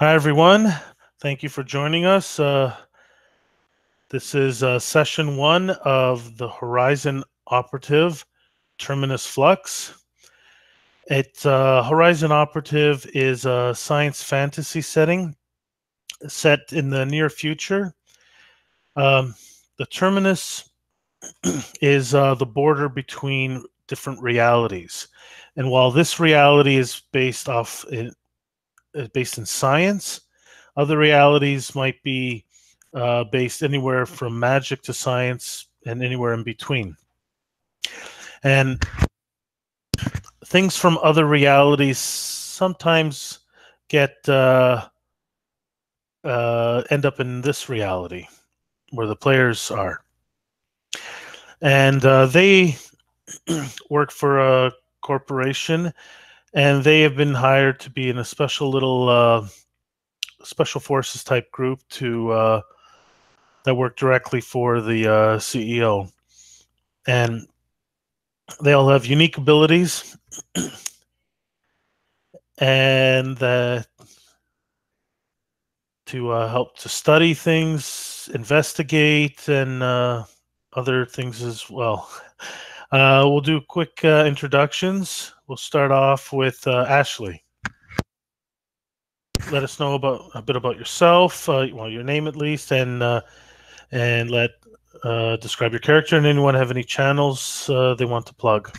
Hi, everyone. Thank you for joining us. This is session 1 of the Horizon Operative Terminus Flux. Horizon Operative is a science fantasy setting set in the near future. The Terminus is the border between different realities. And while this reality is based in science, other realities might be based anywhere from magic to science and anywhere in between. And things from other realities sometimes get end up in this reality where the players are. And they work for a corporation, and they have been hired to be in a special little special forces type group to that work directly for the CEO. And they all have unique abilities and to help to study things, investigate, and other things as well. We'll do quick introductions. We'll start off with Ashley. Let us know a bit about yourself, your name at least, and describe your character, and anyone have any channels they want to plug.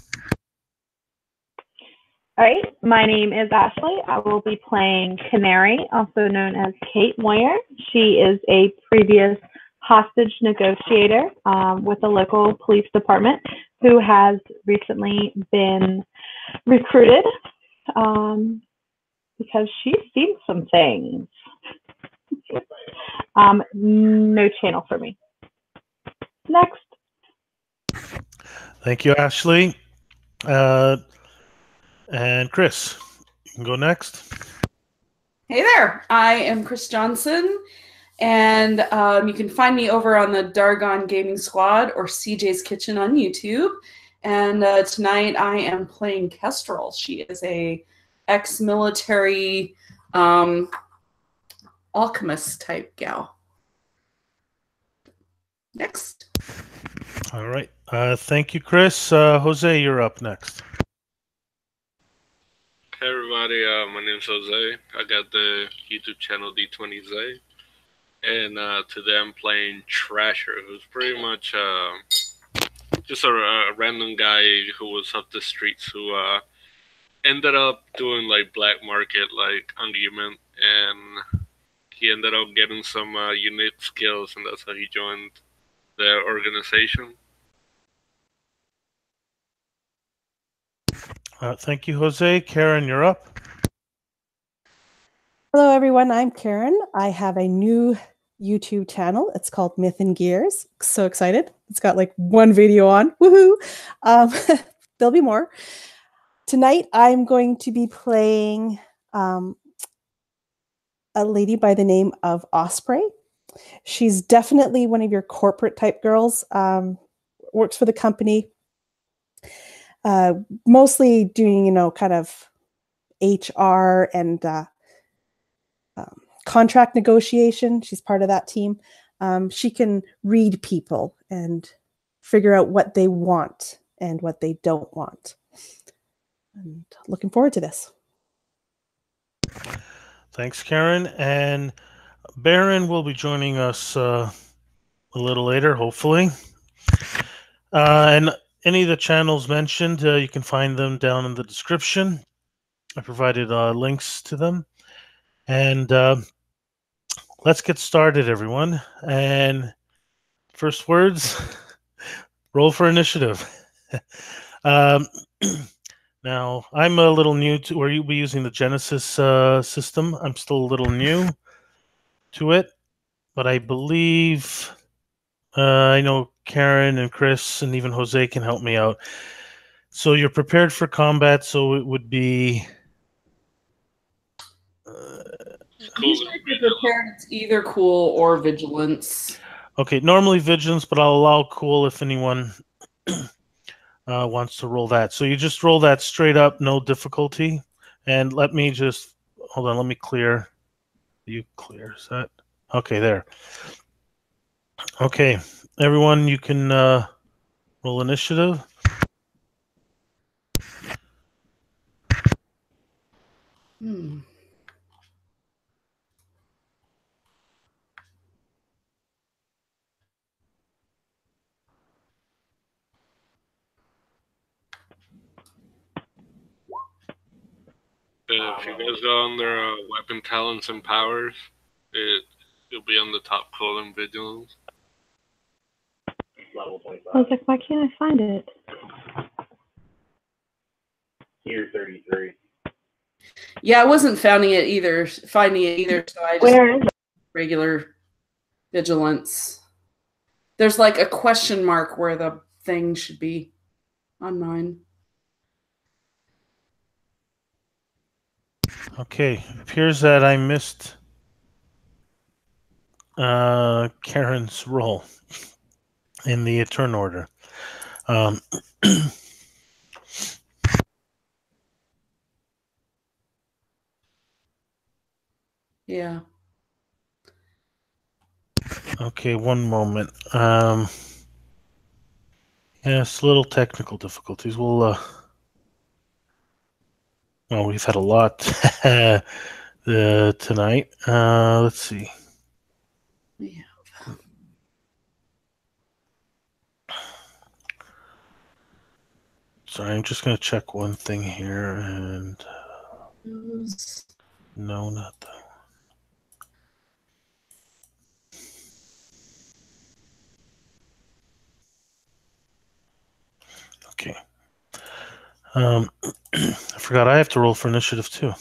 All right, my name is Ashley. I will be playing Canary, also known as Kate Moyer. She is a previous hostage negotiator with the local police department who has recently been recruited because she's seen some things. No channel for me. Next. Thank you, Ashley. And Chris, you can go next. Hey there, I am Chris Johnson, and you can find me over on the Dargon Gaming Squad or CJ's Kitchen on YouTube. And tonight I am playing Kestrel. She is a ex-military alchemist type gal. Next. All right. Thank you, Chris. Jose, you're up next. Hey everybody, my name's Jose. I got the YouTube channel D20Z, and today I'm playing Trasher, who's pretty much just a random guy who was up the streets who ended up doing like black market like argument, and he ended up getting some unique skills, and that's how he joined the organization. Thank you, Jose. Karen, you're up. Hello, everyone. I'm Karen. I have a new YouTube channel. It's called Myth and Gears. So excited. It's got like one video on. Woohoo! There'll be more. Tonight, I'm going to be playing a lady by the name of Osprey. She's definitely one of your corporate type girls. Works for the company. Mostly doing, kind of HR and contract negotiation. She's part of that team. She can read people and figure out what they want and what they don't want. And looking forward to this. Thanks, Karen. And Baron will be joining us a little later, hopefully. And any of the channels mentioned, you can find them down in the description. I provided links to them. And let's get started, everyone. And first words, roll for initiative. Now, I'm a little new to, or you'll be using the Genesis system. I'm still a little new to it, but I believe I know Karen and Chris and even Jose can help me out. So you're prepared for combat, so it would be... Usually if you're prepared, it's either cool or vigilance. Okay, normally vigilance, but I'll allow cool if anyone wants to roll that. So you just roll that straight up, no difficulty. And let me just... Hold on, let me clear You clear. Is that okay? There. Okay, everyone, you can roll initiative. If you guys go under weapon talents and powers, you'll be on the top colon vigilance. I was like, why can't I find it? Tier 33. Yeah, I wasn't finding it either, so I just Where is it? regular vigilance. There's like a question mark where the thing should be on mine. Okay, appears that I missed Karen's roll in the turn order. Yeah. Okay, one moment. Yes, little technical difficulties. Well, we've had a lot tonight. Let's see. Yeah. Sorry, I'm just going to check one thing here, and no, not that one. Okay. I forgot I have to roll for initiative too.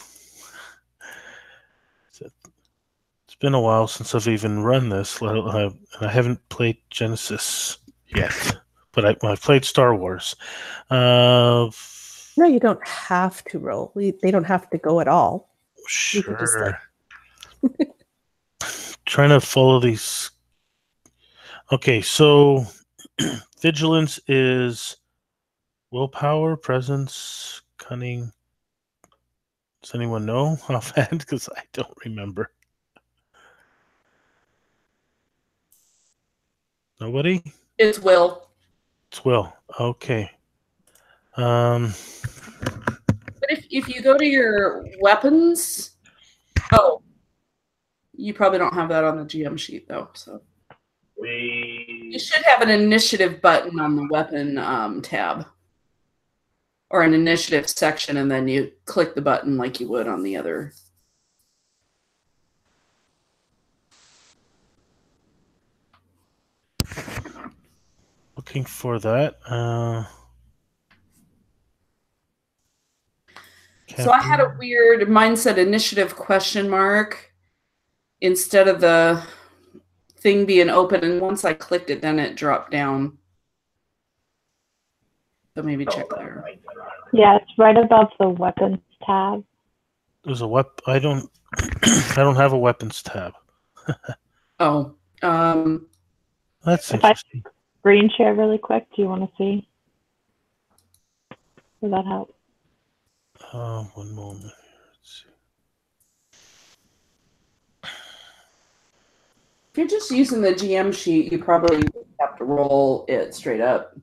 It's been a while since I've even run this. I haven't played Genesis yet, but I've played Star Wars. No, you don't have to roll. They don't have to go at all. You could just, Sure. Trying to follow these. Okay, so vigilance is willpower, presence, cunning. Does anyone know offhand? Because I don't remember. Nobody? It's Will. It's Will. Okay. But if you go to your weapons, you probably don't have that on the GM sheet though. So you should have an initiative button on the weapon tab, or an initiative section, and then you click the button like you would on the other. Looking for that. So I had a weird mindset initiative question mark instead of the thing being open, and once I clicked it, then it dropped down. So maybe check there. Yeah, it's right above the weapons tab. There's a weapon. I don't have a weapons tab. Oh. That's If I interesting. screen share really quick, do you want to see? Does that help? One moment. Let's see. If you're just using the GM sheet, you probably have to roll it straight up.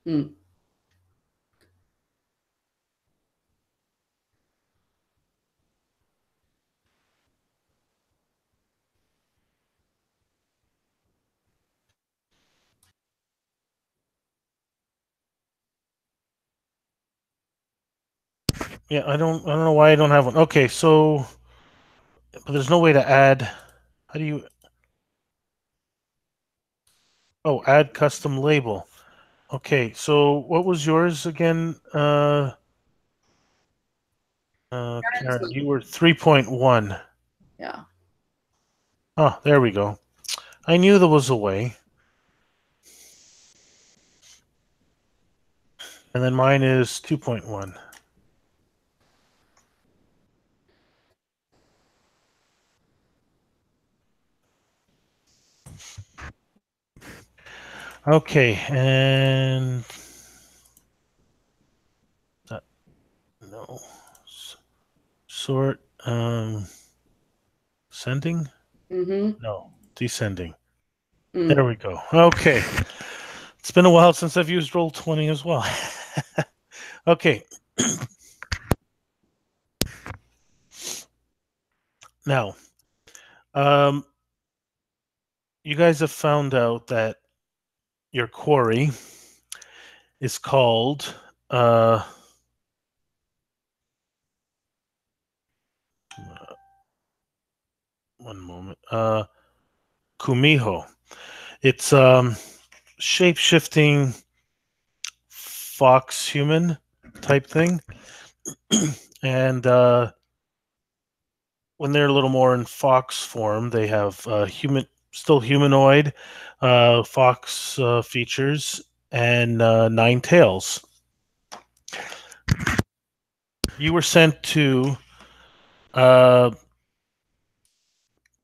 Hmm. Yeah, I don't know why I don't have one. Okay, so but there's no way to add. How do you? Oh, add custom label. Okay, so what was yours again? Karen, you were 3.1. Yeah. Oh, there we go. I knew there was a way. And then mine is 2.1. Okay, and no sort sending? Mm-hmm. No, descending. There we go. Okay. It's been a while since I've used Roll20 as well. Okay. Now, you guys have found out that your quarry is called one moment. Kumiho. It's shape-shifting fox human type thing. And when they're a little more in fox form, they have still humanoid fox features and 9 tails. You were sent to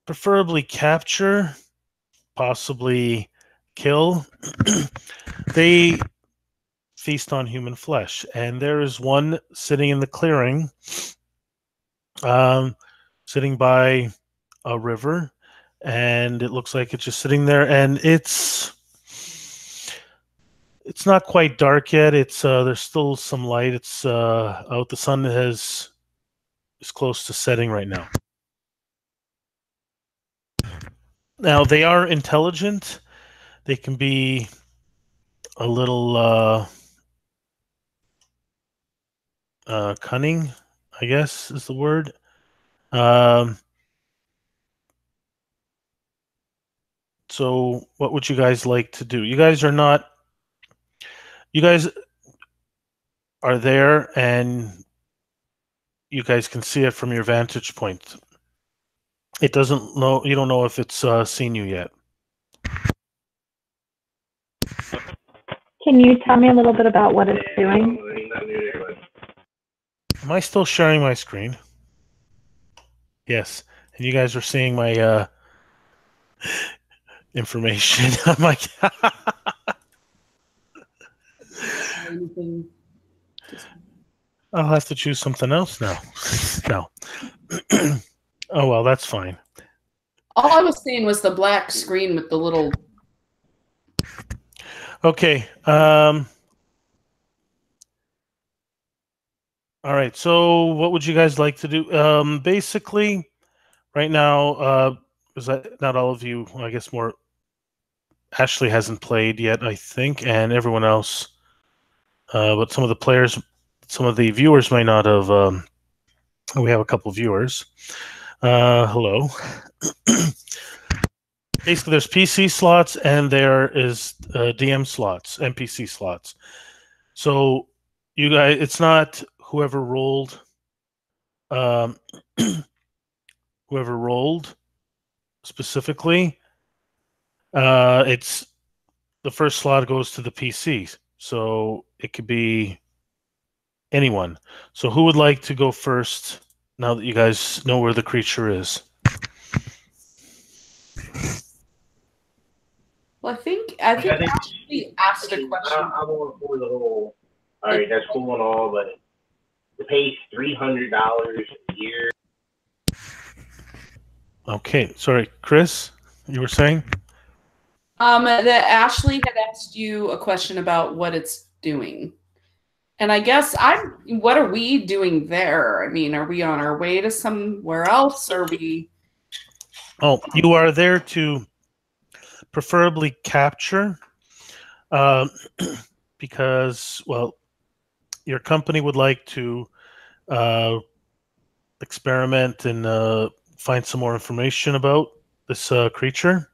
preferably capture, possibly kill. They feast on human flesh, and there is one sitting in the clearing, sitting by a river, and it looks like it's just sitting there, and it's not quite dark yet. It's there's still some light. It's out. The sun is close to setting right now. Now they are intelligent. They can be a little cunning, I guess is the word. So what would you guys like to do? You guys are there, and you guys can see it from your vantage point. You don't know if it's seen you yet. Can you tell me a little bit about what it's doing? Am I still sharing my screen? Yes. And you guys are seeing my information. I'm like, I'll have to choose something else now. No. Oh, well, that's fine. All I was seeing was the black screen with the little... Okay. All right. So what would you guys like to do? Basically, right now, is that not all of you, I guess more... Ashley hasn't played yet, I think, and everyone else. But some of the viewers might not have... we have a couple of viewers. Hello. Basically, there's PC slots and there is DM slots, NPC slots. So you guys, it's not whoever rolled specifically. It's the first slot goes to the PC, so it could be anyone. So who would like to go first now that you guys know where the creature is? Well, I think Ashley asked a question. I'm going for the whole. All right, that's cool and all, but it pays $300 a year. Okay, sorry, Chris, you were saying? That Ashley had asked you a question about what it's doing. And I guess what are we doing there? I mean, are we on our way to somewhere else? Or are we... Oh, you are there to preferably capture, because, well, your company would like to experiment and find some more information about this creature.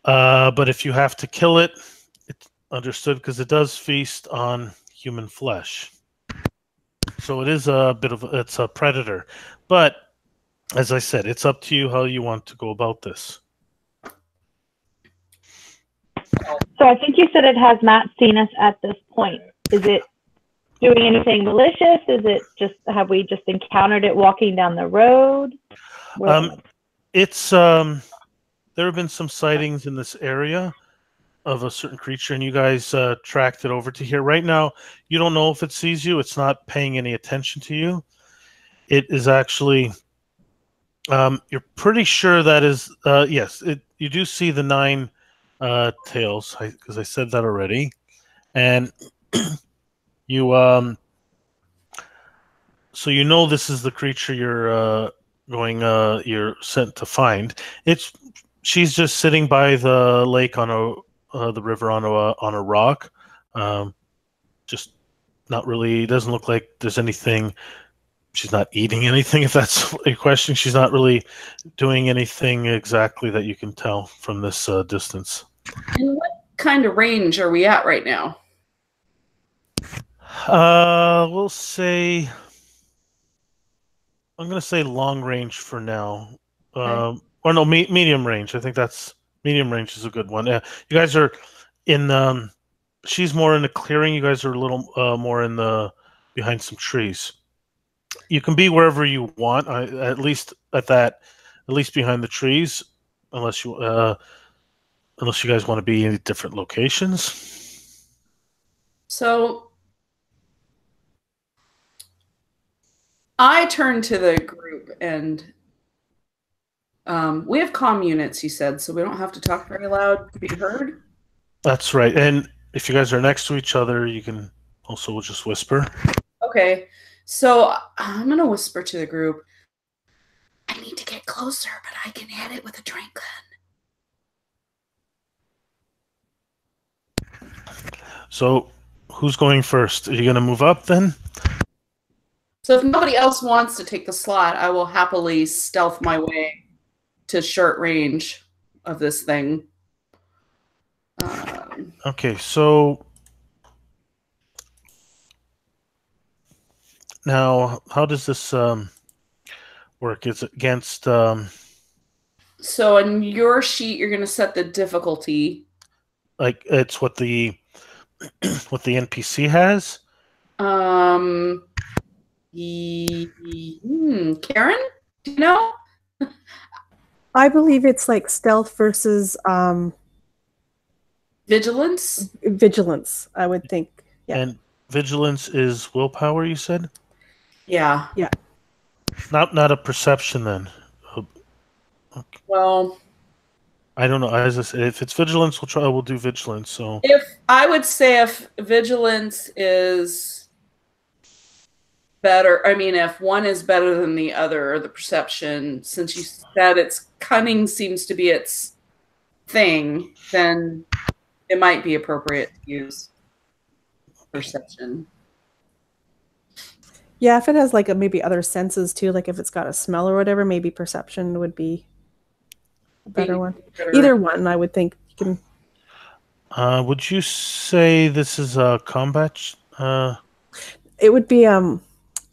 But if you have to kill it, it's understood because it does feast on human flesh. So it is it's a predator. But as I said, it's up to you how you want to go about this. So I think you said it has not seen us at this point. Is it doing anything malicious? Is it just, have we just encountered it walking down the road? It's there have been some sightings in this area of a certain creature, and you guys tracked it over to here. Right now, you don't know if it sees you. It's not paying any attention to you. It is actually, you're pretty sure that is, yes, you do see the 9 tails, because I said that already. And you, so you know this is the creature you're sent to find. She's just sitting by the lake the river on a rock. Just not really. Doesn't look like there's anything. She's not eating anything. If that's a question, she's not really doing anything exactly that you can tell from this distance. And what kind of range are we at right now? We'll say. I'm gonna say long range for now. Okay. Or no, medium range. I think that's medium range is a good one. Yeah, you guys are in. She's more in the clearing. You guys are a little more in the behind some trees. You can be wherever you want. At least behind the trees, unless you guys want to be in different locations. So I turn to the group, and we have comm units, you said, so we don't have to talk very loud to be heard. That's right. And if you guys are next to each other, you can also just whisper. Okay. So I'm going to whisper to the group. I need to get closer, but I can hit it with a trank gun. So who's going first? Are you going to move up then? So if nobody else wants to take the slot, I will happily stealth my way to short range of this thing. Okay, so now how does this work? Is it against? So on your sheet, you're going to set the difficulty. Like it's what the NPC has. Karen, do you know? I believe it's like stealth versus vigilance. Vigilance, I would think. Yeah. And vigilance is willpower, you said? Yeah. Yeah. Not a perception then. Okay. Well, I don't know. As I said, if it's vigilance, we'll do vigilance. So if vigilance is better, I mean, if one is better than the other, or the perception, since you said it's cunning seems to be its thing, then it might be appropriate to use perception. Yeah, if it has like maybe other senses too, like if it's got a smell or whatever, maybe perception would be a better one. Either one, I would think. You can... would you say this is a combat? It would be an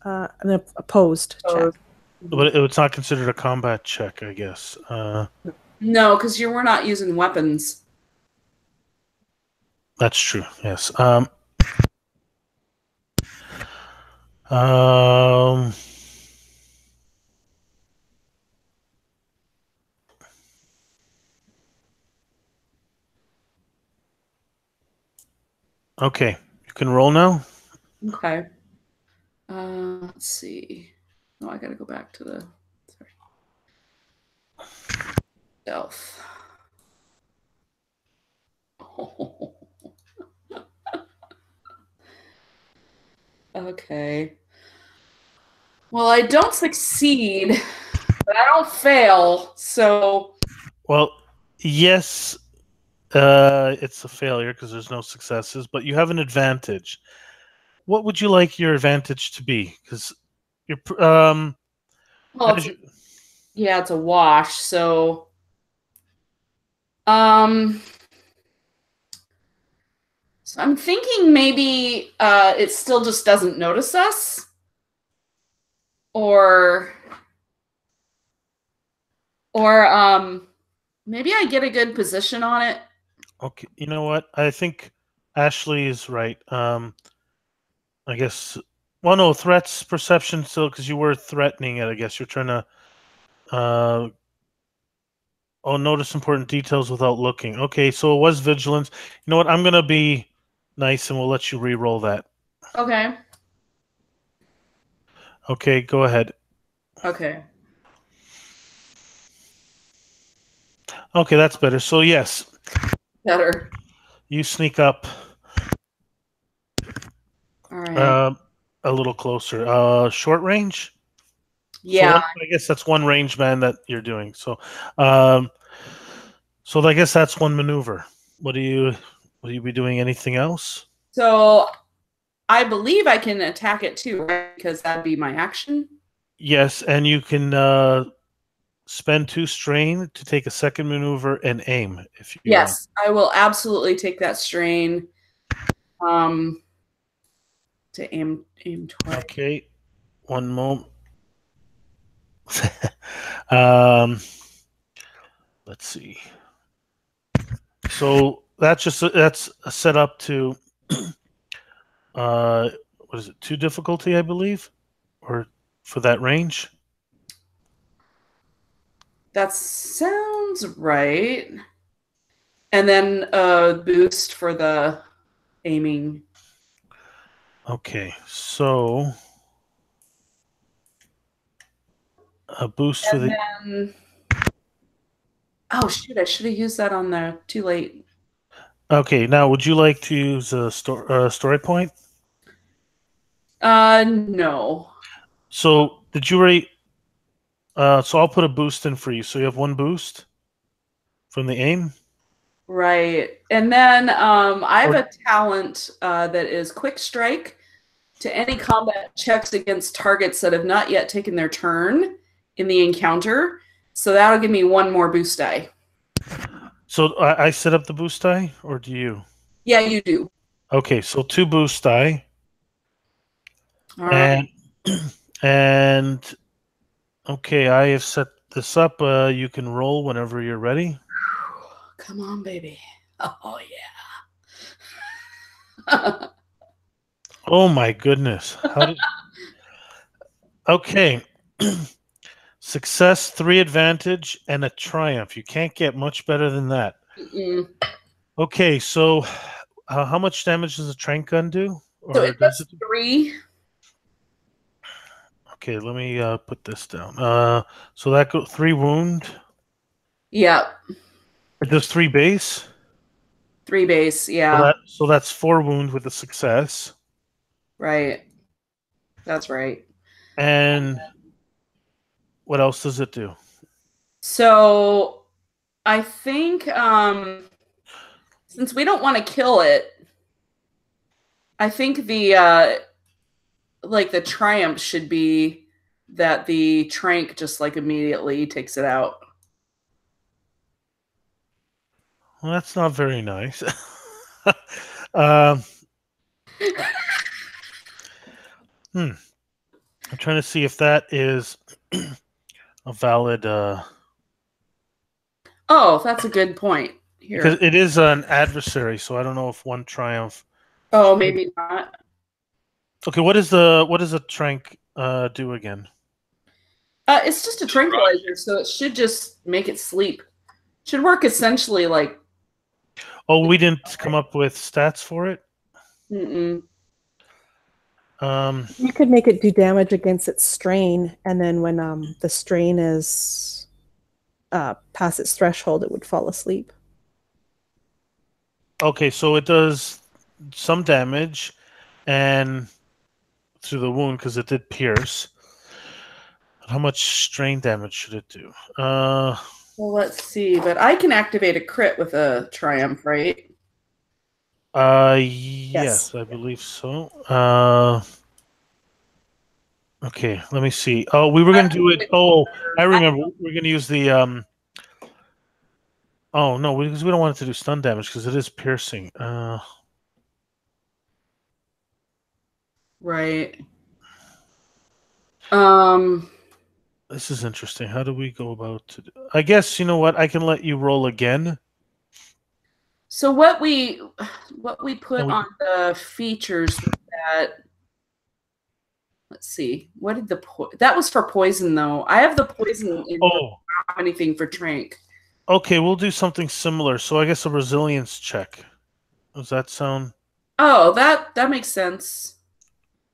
opposed check. But it's not considered a combat check, I guess. No, because we're not using weapons. That's true. Yes. Okay, you can roll now. Okay. Let's see. Oh, I gotta go back to the stealth. Oh. Okay. Well, I don't succeed, but I don't fail, so... Well, yes, it's a failure because there's no successes, but you have an advantage. What would you like your advantage to be? Because you're... well, yeah, it's a wash, so... So I'm thinking maybe it still just doesn't notice us, or maybe I get a good position on it. Okay, you know what? I think Ashley is right. I guess. Well, no, threats perception still because you were threatening it. I guess you're trying to. Notice important details without looking. Okay, so it was vigilance. You know what? I'm gonna be nice and we'll let you re-roll that. Okay. Okay, go ahead. Okay. Okay, that's better. So yes, Better. you sneak up All right. a little closer. Short range. Yeah. So I guess that's one range man that you're doing. So, so I guess that's one maneuver. Will you be doing anything else? So I believe I can attack it too, right? Because that'd be my action. Yes, and you can spend 2 strain to take a second maneuver and aim if you want. Yes, I will absolutely take that strain. To aim twice. Okay, one moment. Let's see. So that's a setup to what is it? 2 difficulty, I believe, or for that range. That sounds right. And then a boost for the aiming. Okay, so a boost for the. Then, oh shoot! I should have used that on the too late. Okay, now would you like to use a story point? No. So did you already? So I'll put a boost in for you. So you have 1 boost from the aim. Right. And then I have a talent that is quick strike to any combat checks against targets that have not yet taken their turn in the encounter. So that'll give me 1 more boost die. So I set up the boost die, or do you? Yeah, you do. Okay, so 2 boost die. All right. And okay, I have set this up. You can roll whenever you're ready. Come on, baby. Oh, yeah. Oh, my goodness. Okay. Success, 3 advantage, and a triumph. You can't get much better than that. Mm-mm. Okay, so how much damage does a trank gun do? So it does 3. Okay, let me put this down. So that go 3 wound. Yeah. It does 3 base. 3 base, yeah. So that's 4 wound with a success. Right. That's right. And what else does it do? So I think since we don't want to kill it, I think the the triumph should be that the trank just like immediately takes it out. Well, that's not very nice. I'm trying to see if that is a valid. Oh, that's a good point. Here. Because it is an adversary, so I don't know if 1 triumph. Oh, maybe not. Okay, what does a trank do again? It's just a tranquilizer, so it should just make it sleep. Should work essentially like. Oh, we didn't come up with stats for it. Mm-mm. You could make it do damage against its strain, and then when the strain is past its threshold, it would fall asleep. Okay, so it does some damage, and through the wound because it did pierce. How much strain damage should it do? Well, let's see. But I can activate a crit with a triumph, right? Yes, I believe so. Okay, let me see. Oh, we were going to do it. Oh, I remember. We're going to use the Oh no, because we don't want it to do stun damage because it is piercing. Right. This is interesting. How do we go about it? I guess you know what? I can let you roll again. So what we put on the features was that Let's see. What did that was for poison though. I have the poison in anything for trank. Okay, we'll do something similar. So I guess a resilience check. Does that sound? Oh, that makes sense.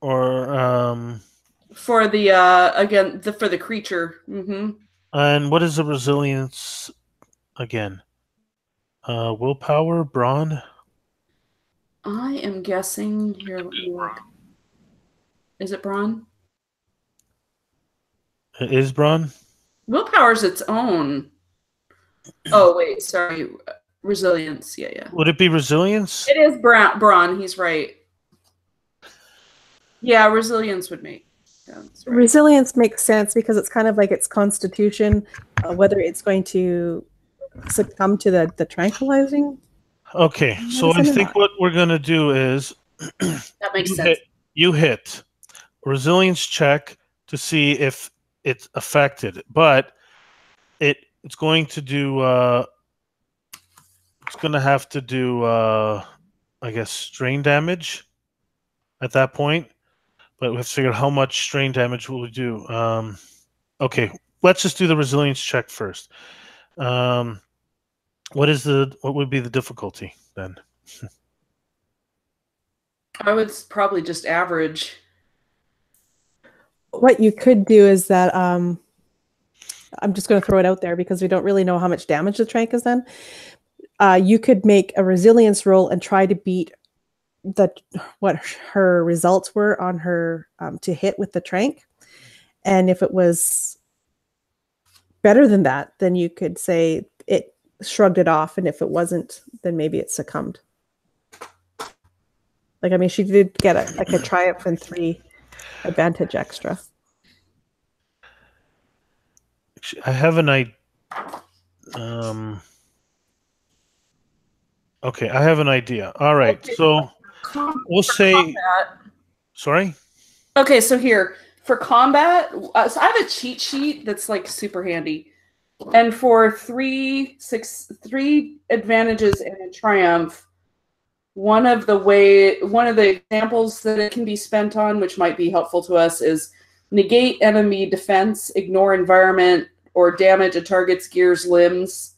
Or for the again for the creature. Mm-hmm. And what is the resilience again? Willpower, brawn. I am guessing here. Let me look. Is it brawn? It is brawn. Willpower's its own. Oh wait, sorry. Resilience. Yeah. Would it be resilience? It is brawn. He's right. Yeah, resilience would make sense. Right? Resilience makes sense because it's kind of like its constitution, whether it's going to succumb to the tranquilizing. Okay, so I think what we're going to do is that makes sense. You hit resilience check to see if it's affected, but it's going to do it's going to have to do I guess strain damage at that point, but we have to figure out how much strain damage will we do. Okay, let's just do the resilience check first. What would be the difficulty then? I would probably just average. What you could do is that I'm just going to throw it out there because we don't really know how much damage the trank has done. You could make a resilience roll and try to beat what her results were on her to hit with the trank, and if it was better than that, then you could say it shrugged it off, and if it wasn't, then maybe it succumbed. Like, I mean, she did get a triumph and 3 advantage extra. I have an idea. Okay, I have an idea. All right, okay. So we'll say. Combat. Sorry. Okay, so here for combat, so I have a cheat sheet that's like super handy. And for 3 advantages and a triumph, one of the examples that it can be spent on, which might be helpful to us, is negate enemy defense, ignore environment, or damage a target's gears, limbs,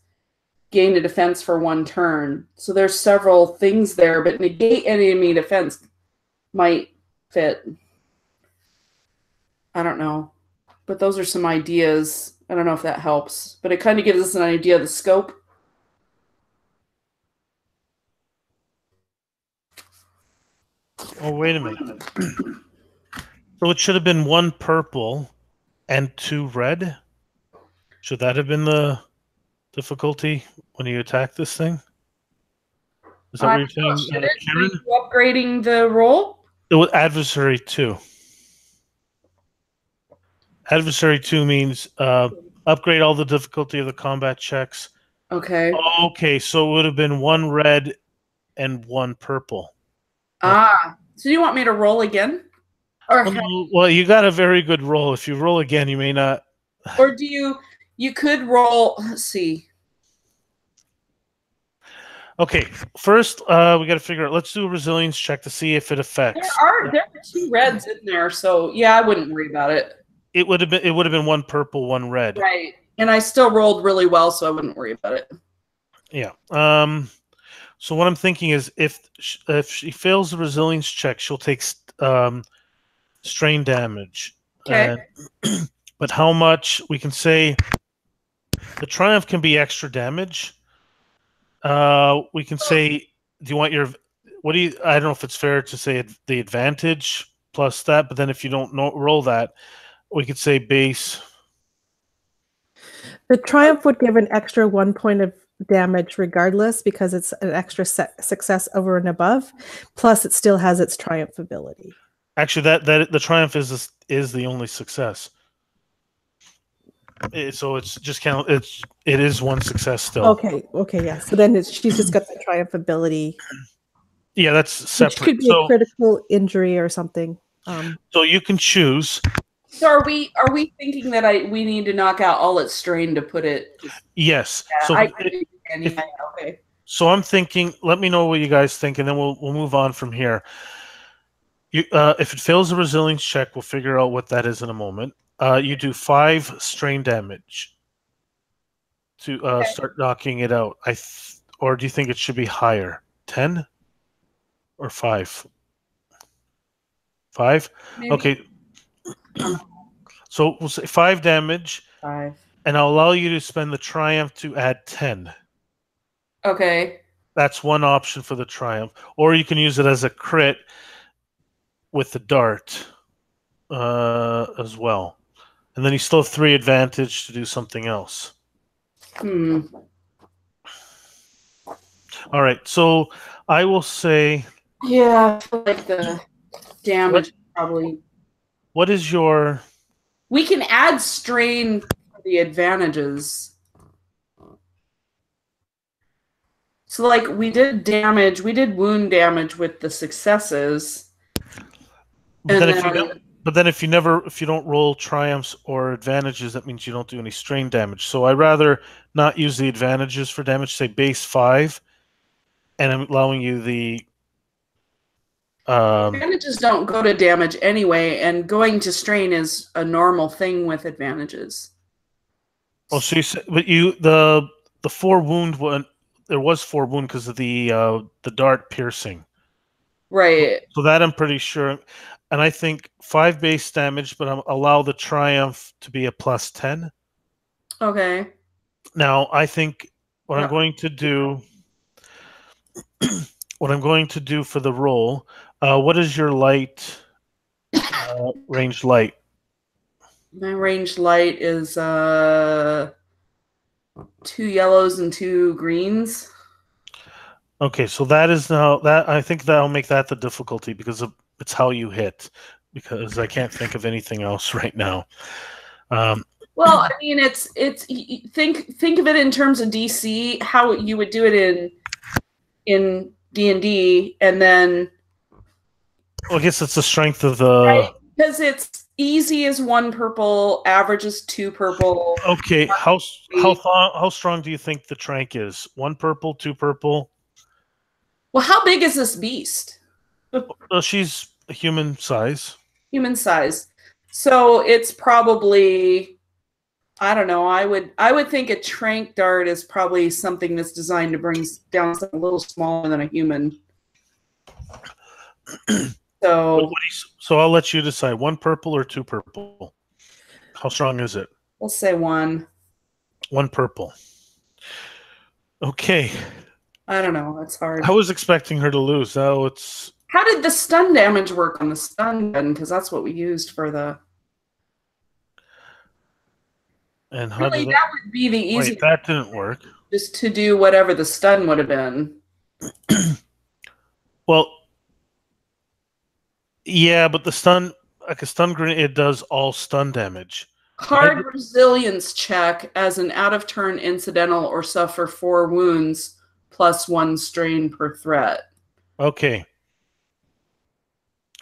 gain a defense for 1 turn. So there's several things there, but negate enemy defense might fit. I don't know. But those are some ideas. I don't know if that helps, but it kind of gives us an idea of the scope. Oh, wait a minute. So it should have been 1 purple and 2 red? Should that have been the difficulty when you attack this thing? Is that what you're saying, Karen? Upgrading the roll? It was adversary 2. Adversary 2 means upgrade all the difficulty of the combat checks. Okay. Okay, so it would have been 1 red and 1 purple. Ah, so you want me to roll again? Or well, you got a very good roll. If you roll again, you may not. Or do you could roll? Let's see. Okay, first we got to figure out. Let's do a resilience check to see if it affects. There are 2 reds in there, so yeah, I wouldn't worry about it. It would have been 1 purple, 1 red. Right, and I still rolled really well, so I wouldn't worry about it. Yeah. So what I'm thinking is, if she fails the resilience check, she'll take strain damage. Okay. But how much? We can say the triumph can be extra damage. We can say, do you want your? I don't know if it's fair to say the advantage plus that, but then if you don't roll that, we could say base. The triumph would give an extra 1 point of damage regardless because it's an extra success over and above. Plus, it still has its triumph ability. Actually, that the triumph is the only success. So it's just count. It is 1 success still. Okay, yeah. So then she's just got the triumph ability. Yeah, that's separate. Which could be a critical injury or something. So you can choose. So are we thinking that we need to knock out all its strain to put it? Yes. Yeah, so okay. So I'm thinking. Let me know what you guys think, and then we'll move on from here. If it fails the resilience check, we'll figure out what that is in a moment. You do 5 strain damage to start knocking it out. Or do you think it should be higher? 10 or 5? 5? Maybe. Okay. So we'll say 5 damage. 5. And I'll allow you to spend the triumph to add 10. Okay. That's one option for the triumph. Or you can use it as a crit with the dart as well. And then you still have 3 advantage to do something else. All right, so I will say... Yeah, I feel like the damage probably... What is your... We can add strain for the advantages. So, like, we did wound damage with the successes. But then if you don't roll triumphs or advantages, that means you don't do any strain damage. So I'd rather not use the advantages for damage, say base 5, and I'm allowing you the... advantages don't go to damage anyway, and going to strain is a normal thing with advantages. Oh, so you said, but the 4 wound one, there was 4 wound because of the dart piercing. Right. So that I'm pretty sure. And I think 5 base damage, but allow the triumph to be a plus 10. Okay. Now, I think what I'm going to do... what I'm going to do for the roll... what is your light range light? My range light is 2 yellows and 2 greens. Okay, so that is now that I think that'll make that the difficulty because it's how you hit. Because I can't think of anything else right now. Well, I mean, it's think of it in terms of DC, how you would do it in D&D, and then. Well, I guess it's the strength of the. Right? Because it's easy as 1 purple, average is 2 purple. Okay, how strong do you think the trank is? 1 purple, 2 purple. Well, how big is this beast? Well, she's a human size. Human size. So it's probably, I don't know. I would think a trank dart is probably something that's designed to bring down something a little smaller than a human. So I'll let you decide. 1 purple or 2 purple. How strong is it? Let's say 1. 1 purple. Okay. I don't know. It's hard. I was expecting her to lose. Now it's. How did the stun damage work on the stun gun? Because that's what we used for the. And how really, that would be the easy. Wait, that didn't work. Just to do whatever the stun would have been. Well, yeah, but the stun, like a stun grenade, it does all stun damage. Hard resilience check as an out-of-turn incidental or suffer 4 wounds plus 1 strain per threat. Okay.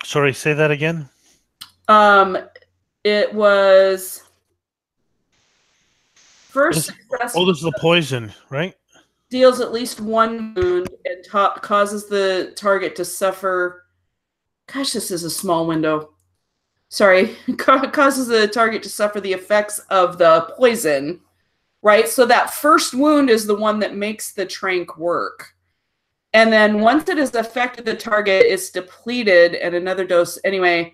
Sorry, say that again. It was first success. Oh, this is the poison, right? Deals at least 1 wound and causes the target to suffer. Gosh, this is a small window. Sorry, causes the target to suffer the effects of the poison. Right, so that first wound is the one that makes the trank work. And then once it has affected the target, it's depleted and another dose. Anyway,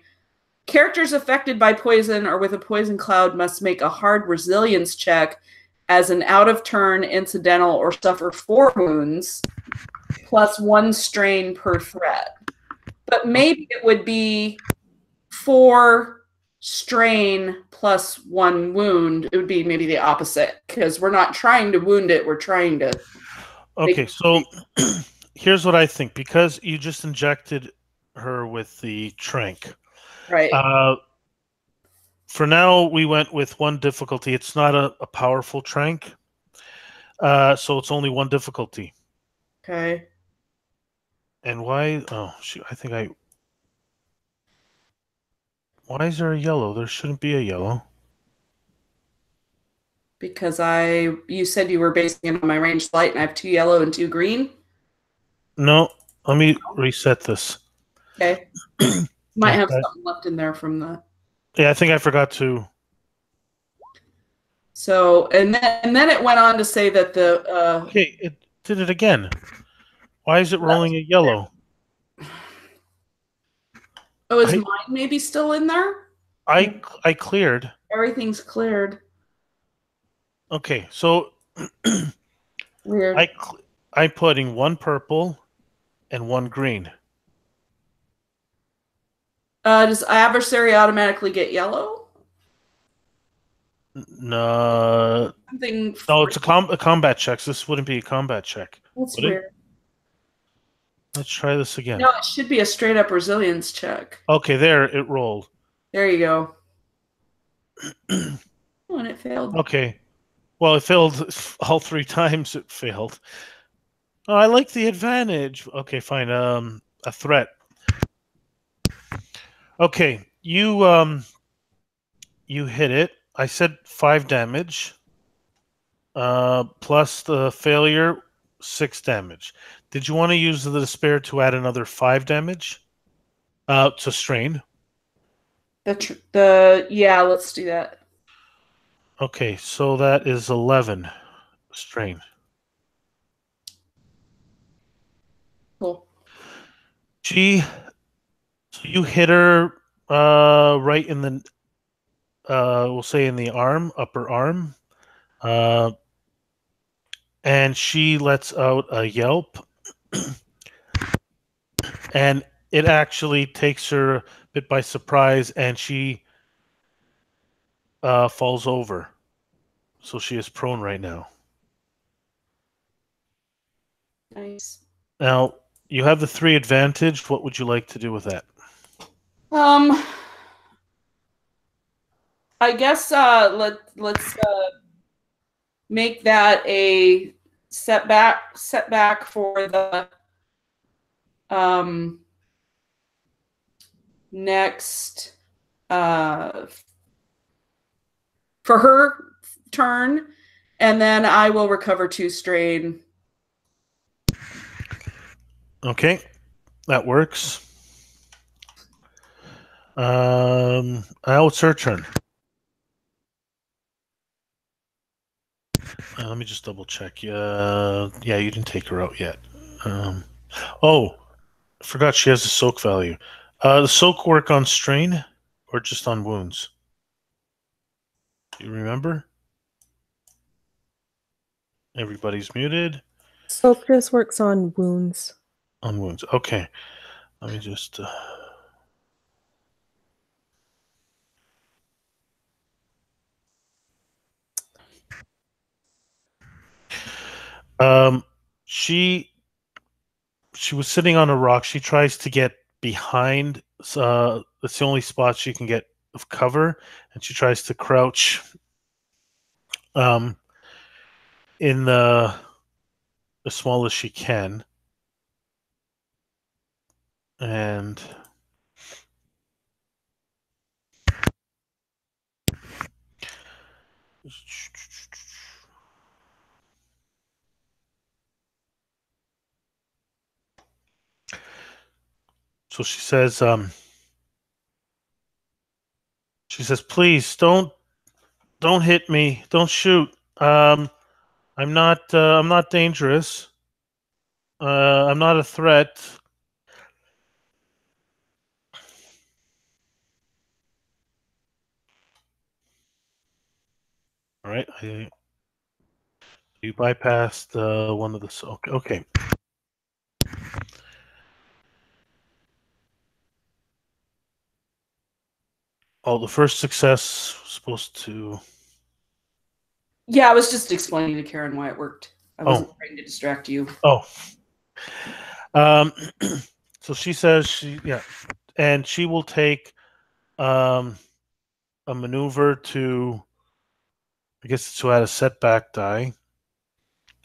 characters affected by poison or with a poison cloud must make a hard resilience check as an out-of-turn incidental or suffer 4 wounds plus 1 strain per threat. But maybe it would be 4 strain plus 1 wound. It would be maybe the opposite because we're not trying to wound it. We're trying to. Okay, so here's what I think. Because you just injected her with the trank. Right. For now, we went with 1 difficulty. It's not a powerful trank. So it's only 1 difficulty. Okay. And why? Oh, shoot. I think I. Why is there a yellow? There shouldn't be a yellow. Because you said you were basing it on my ranged light, and I have 2 yellow and 2 green. No, let me reset this. Okay. Might have Okay. something left in there from the. Yeah, I think I forgot to. So and then it went on to say that the Okay, it did it again. Why is it rolling a yellow? oh, is I- mine maybe still in there? I cleared. Everything's cleared. Okay, so Weird. I'm putting one purple and one green. Does adversary automatically get yellow? No, Something. no, it's a combat check. So this wouldn't be a combat check. That's would it? weird. Let's try this again. No, it should be a straight up resilience check. Okay, there it rolled. There you go. Oh, and it failed. Okay, well, it failed all 3 times. It failed. Oh, I like the advantage. Okay, fine. A threat. Okay, you hit it. I said 5 damage. Plus the failure, 6 damage. Did you want to use the despair to add another 5 damage? To strain. Yeah, let's do that. Okay, so that is 11 strain. Cool. You hit her right in the we'll say in the arm, upper arm. And she lets out a yelp. And it actually takes her a bit by surprise, and she falls over. So she is prone right now. Nice. Now, you have the 3 advantage. What would you like to do with that? I guess let's make that a setback for the next for her turn, and then I will recover 2 strain. Okay, that works. Now it's her turn. Let me just double check. Yeah, you didn't take her out yet. Oh, I forgot she has a soak value. The soak work on strain or just on wounds? Do you remember? Everybody's muted. Soap just works on wounds. On wounds. Okay. Let me just... She was sitting on a rock. She tries to get behind. That's the only spot she can get of cover, and she tries to crouch in the as small as she can. And so she says, please don't hit me. Don't shoot. I'm not dangerous. I'm not a threat. All right. You bypassed one of the... Okay. Oh, the first success was supposed to... Yeah, I was just explaining to Karen why it worked. I wasn't trying to distract you. Oh. So she says and she will take a maneuver to, I guess, to add a setback die.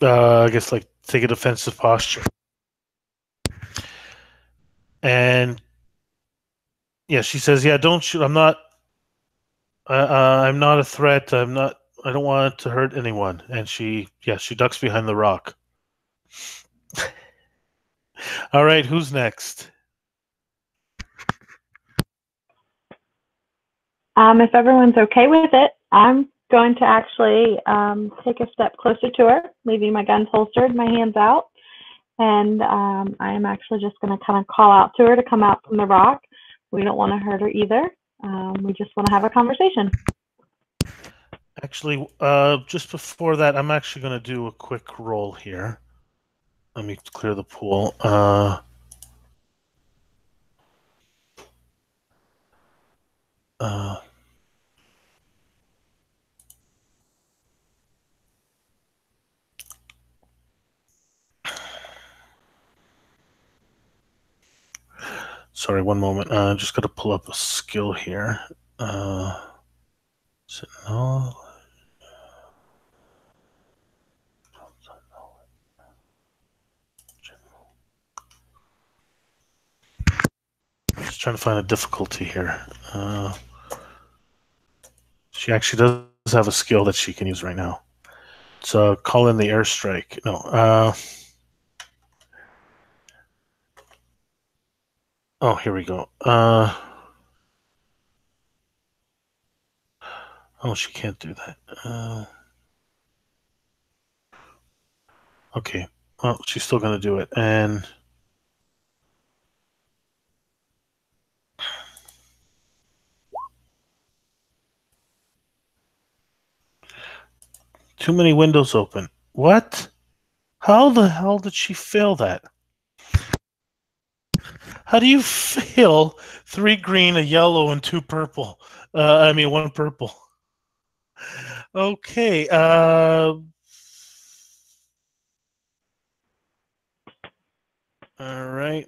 I guess like take a defensive posture. And yeah, she says, "Yeah, don't shoot. I'm not a threat. I don't want to hurt anyone." And she ducks behind the rock. All right, who's next? If everyone's okay with it, I'm going to actually take a step closer to her, leaving my guns holstered, my hands out. And I am actually just going to kind of call out to her to come out from the rock. We don't want to hurt her either. We just want to have a conversation. Actually, just before that, I'm actually going to do a quick roll here. Let me clear the pool. Sorry, one moment. Just got to pull up a skill here. Sentinel. Just trying to find a difficulty here. She actually does have a skill that she can use right now. It's call in the airstrike. No. Oh, here we go. Oh, she can't do that. Okay. Well, she's still going to do it. And too many windows open. What? How the hell did she fail that? How do you fail 3 green, a yellow, and 2 purple? I mean, 1 purple. Okay. All right.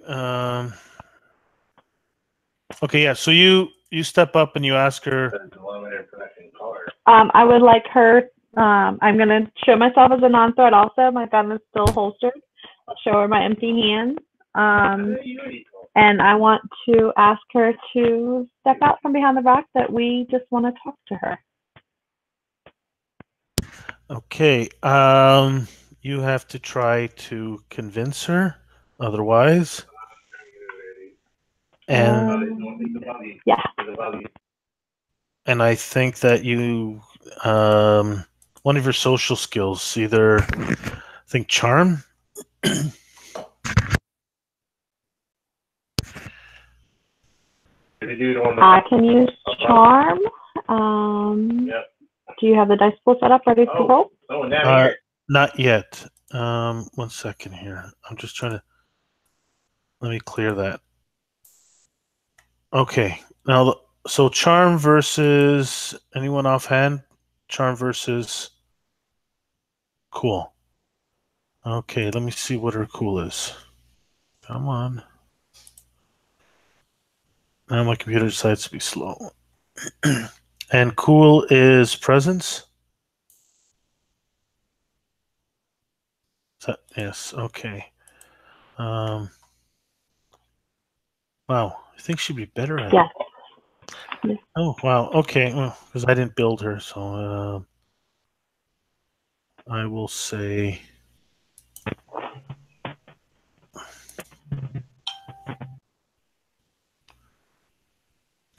Okay, yeah. So you step up and you ask her. I would like her. I'm going to show myself as a non-threat also. My gun is still holstered. I'll show her my empty hands. And I want to ask her to step out from behind the rock, that we just want to talk to her. Okay. You have to try to convince her. Otherwise. And yeah. And I think that you one of your social skills, either I think charm. I can use charm. Yep. Do you have the dice pool set up ready to roll? Not yet. 1 second here. I'm just trying to. Let me clear that. Okay. Now, so charm versus anyone offhand? Charm versus cool. Okay, let me see what her cool is. Come on. Now my computer decides to be slow. And cool is presence? Yes, okay. Wow, I think she'd be better at it. Yeah. Oh, wow, okay. Well, because I didn't build her, so I will say...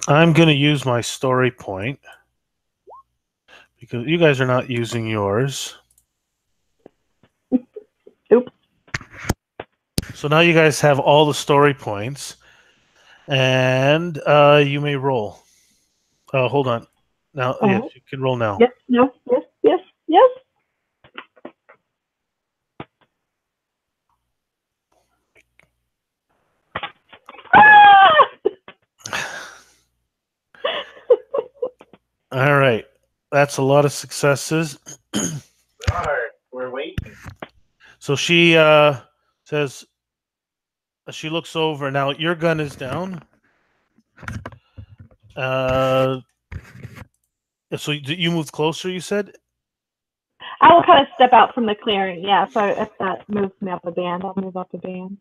I'm going to use my story point because you guys are not using yours. Oops. So now you guys have all the story points, and you may roll. Hold on. Now, yes, you can roll now. Yes, no, yes, yes, yes. Ah! All right. That's a lot of successes. We're waiting. So she says, she looks over. Now, your gun is down. So you moved closer, you said? I will kind of step out from the clearing. Yeah, so if that moves me up a band, I'll move up a band.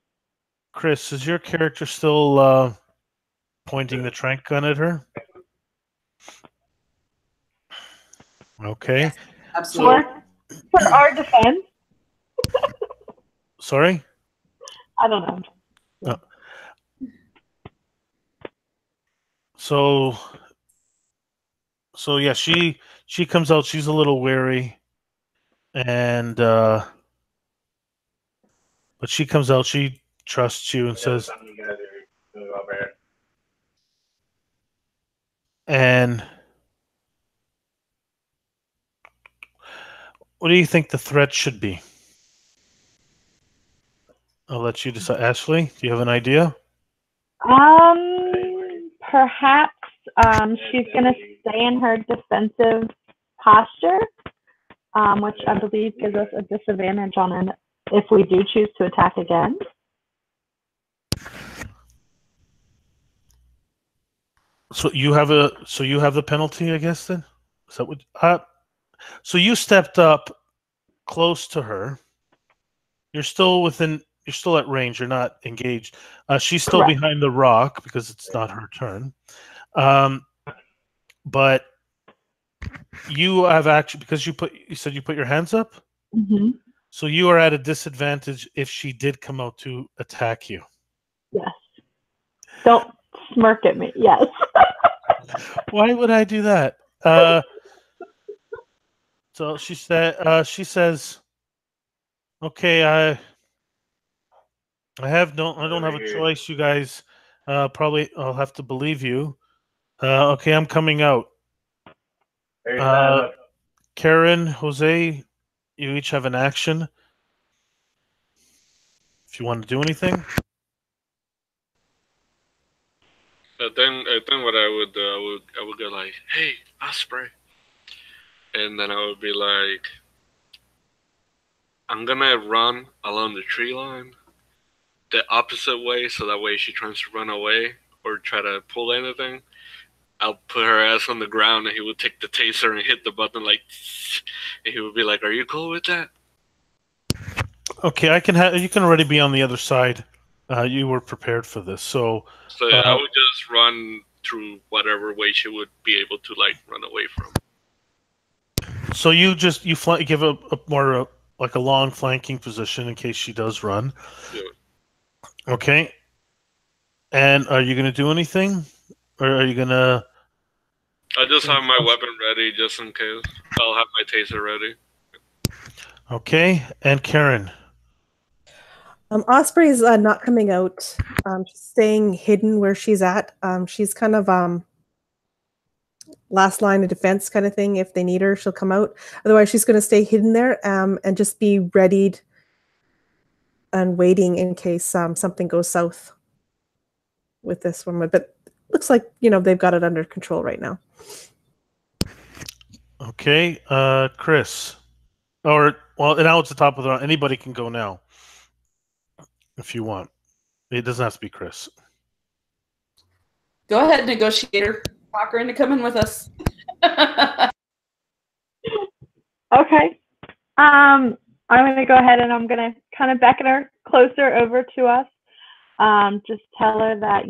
Chris, is your character still pointing the trank gun at her? Okay. Yes, absolutely. For our defense. Sorry? I don't know. So So yeah, she comes out. She's a little wary, and but she comes out. She trusts you and says, Something you guys are doing over there. and what do you think the threat should be? I'll let you decide. Ashley, do you have an idea? Perhaps she's going to stay in her defensive posture, which I believe gives us a disadvantage on it if we do choose to attack again. So you have the penalty, I guess. Then is that what? So you stepped up close to her. You're still at range. You're not engaged. She's still Correct. behind the rock because it's not her turn. But you have actually, because you said you put your hands up. Mm-hmm. So you are at a disadvantage if she did come out to attack you. Yes. Don't smirk at me. Yes. Why would I do that? So she says, okay, I don't have a choice, you guys. Probably I'll have to believe you. Okay, I'm coming out. Karen, Jose, you each have an action. If you want to do anything. I think what I would do, I would go like, "Hey, Osprey," and then I would be like, "I'm gonna run along the tree line, the opposite way, so that way if she tries to run away or try to pull anything, I'll put her ass on the ground, and he would take the taser and hit the button like, and he would be like, "Are you cool with that?" Okay, you can already be on the other side. You were prepared for this, so I would just run through whatever way she would be able to like run away from. So you give a more like a long flanking position in case she does run. Yeah. Okay. And are you going to do anything, or are you going to? I just have my weapon ready just in case. I'll have my taser ready. Okay. And Karen. Osprey's not coming out. She's staying hidden where she's at. She's kind of last line of defense kind of thing. If they need her, she'll come out. Otherwise, she's going to stay hidden there and just be readied and waiting in case something goes south with this one. But looks like, they've got it under control right now. Okay. Chris. Now it's the top of the round. Anybody can go now if you want. It doesn't have to be Chris. Go ahead, negotiator. Talk her into coming with us. Okay. I'm going to go ahead and I'm going to kind of beckon her closer over to us. Just tell her that,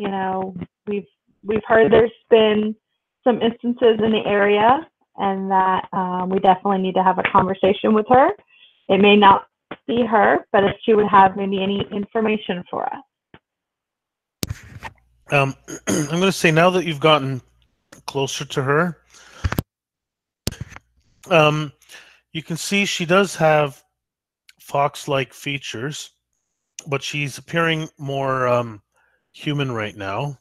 we've heard there's been some instances in the area and that we definitely need to have a conversation with her. It may not be her, but if she would have maybe any information for us. I'm going to say now that you've gotten closer to her, you can see she does have fox-like features, but she's appearing more human right now.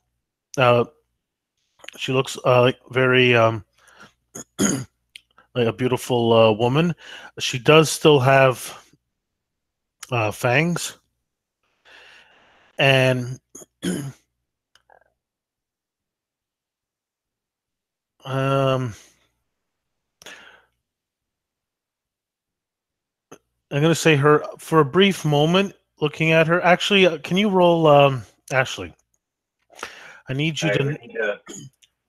She looks like very like a beautiful woman. She does still have fangs, and I'm going to say her for a brief moment. Looking at her, actually, can you roll, Ashley? I need you to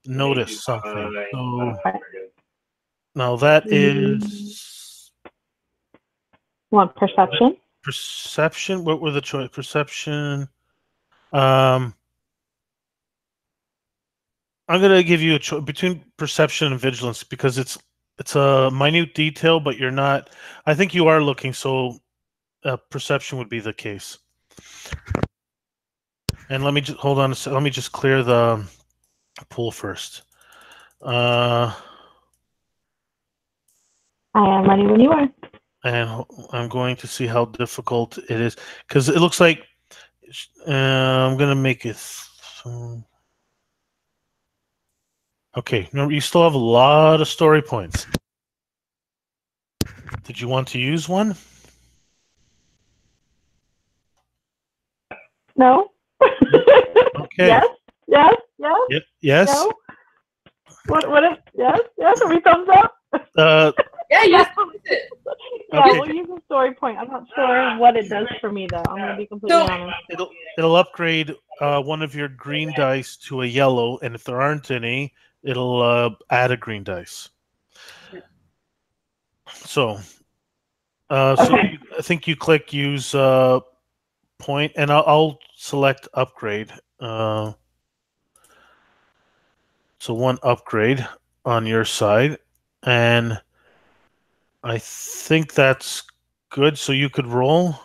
notice something. So now that is Want perception? Perception. What were the choice? Perception. I'm going to give you a choice between perception and vigilance because it's a minute detail, but you're not. I think you are looking, so perception would be the case. And let me hold on a second. Let me just clear the pool first. I am ready when you are. And I'm going to see how difficult it is because it looks like I'm gonna make it. Okay, remember you still have a lot of story points. Did you want to use one? No. Okay. Yes. Yes. Yes. Yes. No. What if? Yes. Yes. Are we thumbs up? Yeah, you just use it. Yeah, Okay. we'll use a story point. I'm not sure what it does for me though. I'm gonna be completely honest. It'll upgrade one of your green dice to a yellow, and if there aren't any, it'll add a green dice. So, Okay. I think you click use point, and I'll select upgrade. So one upgrade on your side, and I think that's good. So you could roll.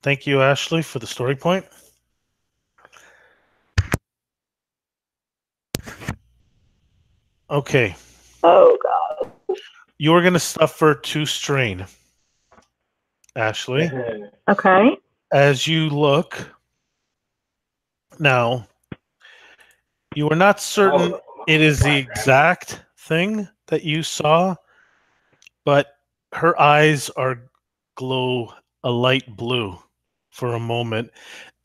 Thank you, Ashley, for the story point. Okay. Oh god. You're going to suffer 2 strain, Ashley. Okay. As you look, now, you are not certain it is the exact thing that you saw, but her eyes are glow a light blue for a moment,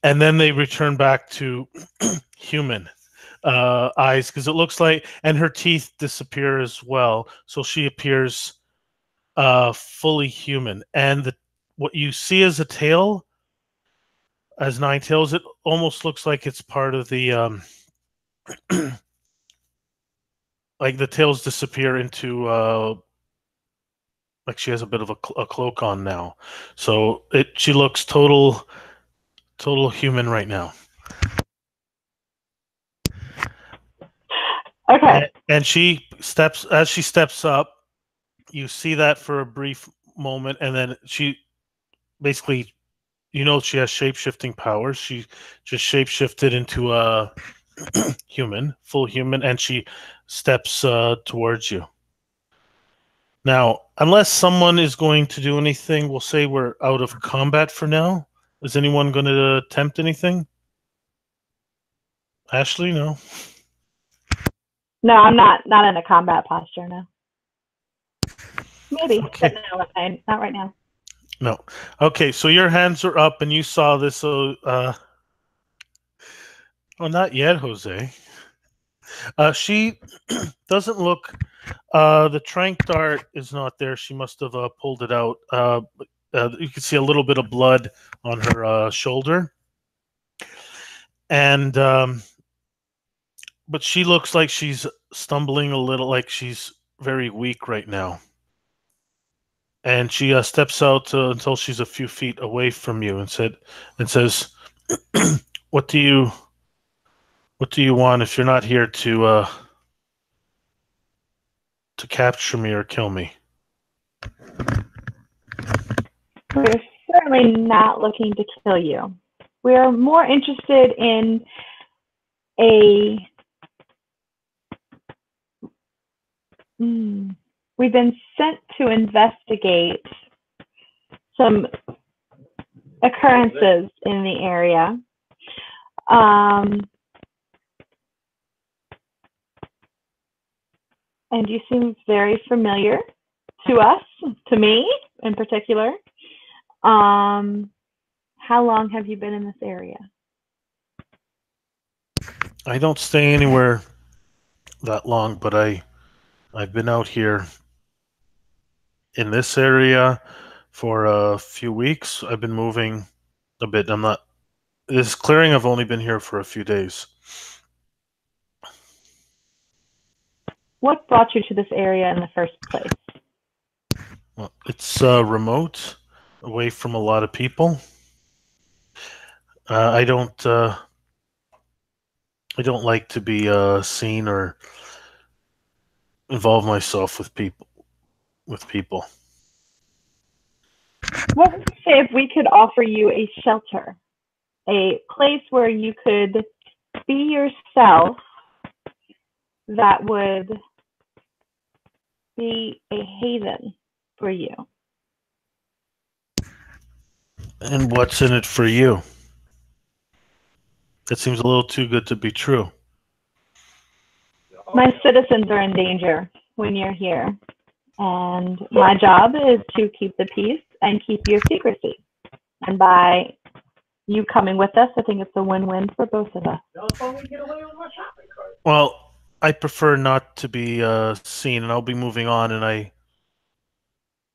and then they return back to human eyes because it looks like, and her teeth disappear as well, so she appears fully human. And what you see as a tail, as 9 tails, it almost looks like it's part of the like the tails disappear into like she has a bit of a cloak on now, so she looks total human right now. Okay. And she steps up, you see that for a brief moment, and then she basically, she has shape-shifting powers. She just shape-shifted into a human, full human, and she steps towards you. Now, unless someone is going to do anything, we'll say we're out of combat for now. Is anyone going to attempt anything? Ashley, no? No, I'm not in a combat posture now. Maybe, Okay. but no, not right now. No. Okay, so your hands are up and you saw this, so oh, not yet, Jose. She doesn't look, the tranq dart is not there. She must have pulled it out. You can see a little bit of blood on her shoulder. And but she looks like she's stumbling a little, like she's very weak right now. And she steps out until she's a few feet away from you and says, "What do you want if you're not here to capture me or kill me?" We're certainly not looking to kill you. We are more interested in we've been sent to investigate some occurrences in the area. And you seem very familiar to us, to me in particular. How long have you been in this area? I don't stay anywhere that long, but I've been out here in this area for a few weeks. I've been moving a bit. This clearing, I've only been here for a few days. What brought you to this area in the first place? Well, it's remote, away from a lot of people. I don't like to be seen or involve myself with people. What would you say if we could offer you a shelter, a place where you could be yourself that would be a haven for you. And what's in it for you? It seems a little too good to be true. My citizens are in danger when you're here, and my job is to keep the peace and keep your secrecy. And by you coming with us, I think it's a win-win for both of us. Well, I prefer not to be seen, and I'll be moving on, and I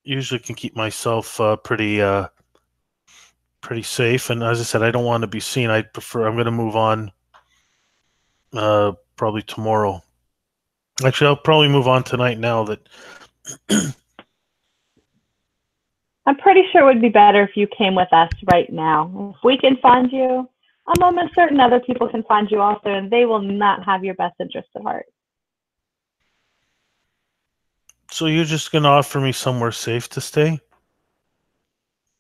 usually can keep myself pretty safe. And as I said, I don't want to be seen. I'm going to move on probably tomorrow. Actually, I'll probably move on tonight now that... I'm pretty sure it would be better if you came with us right now. If we can find you, I'm almost certain other people can find you also, and they will not have your best interest at heart. So you're just going to offer me somewhere safe to stay?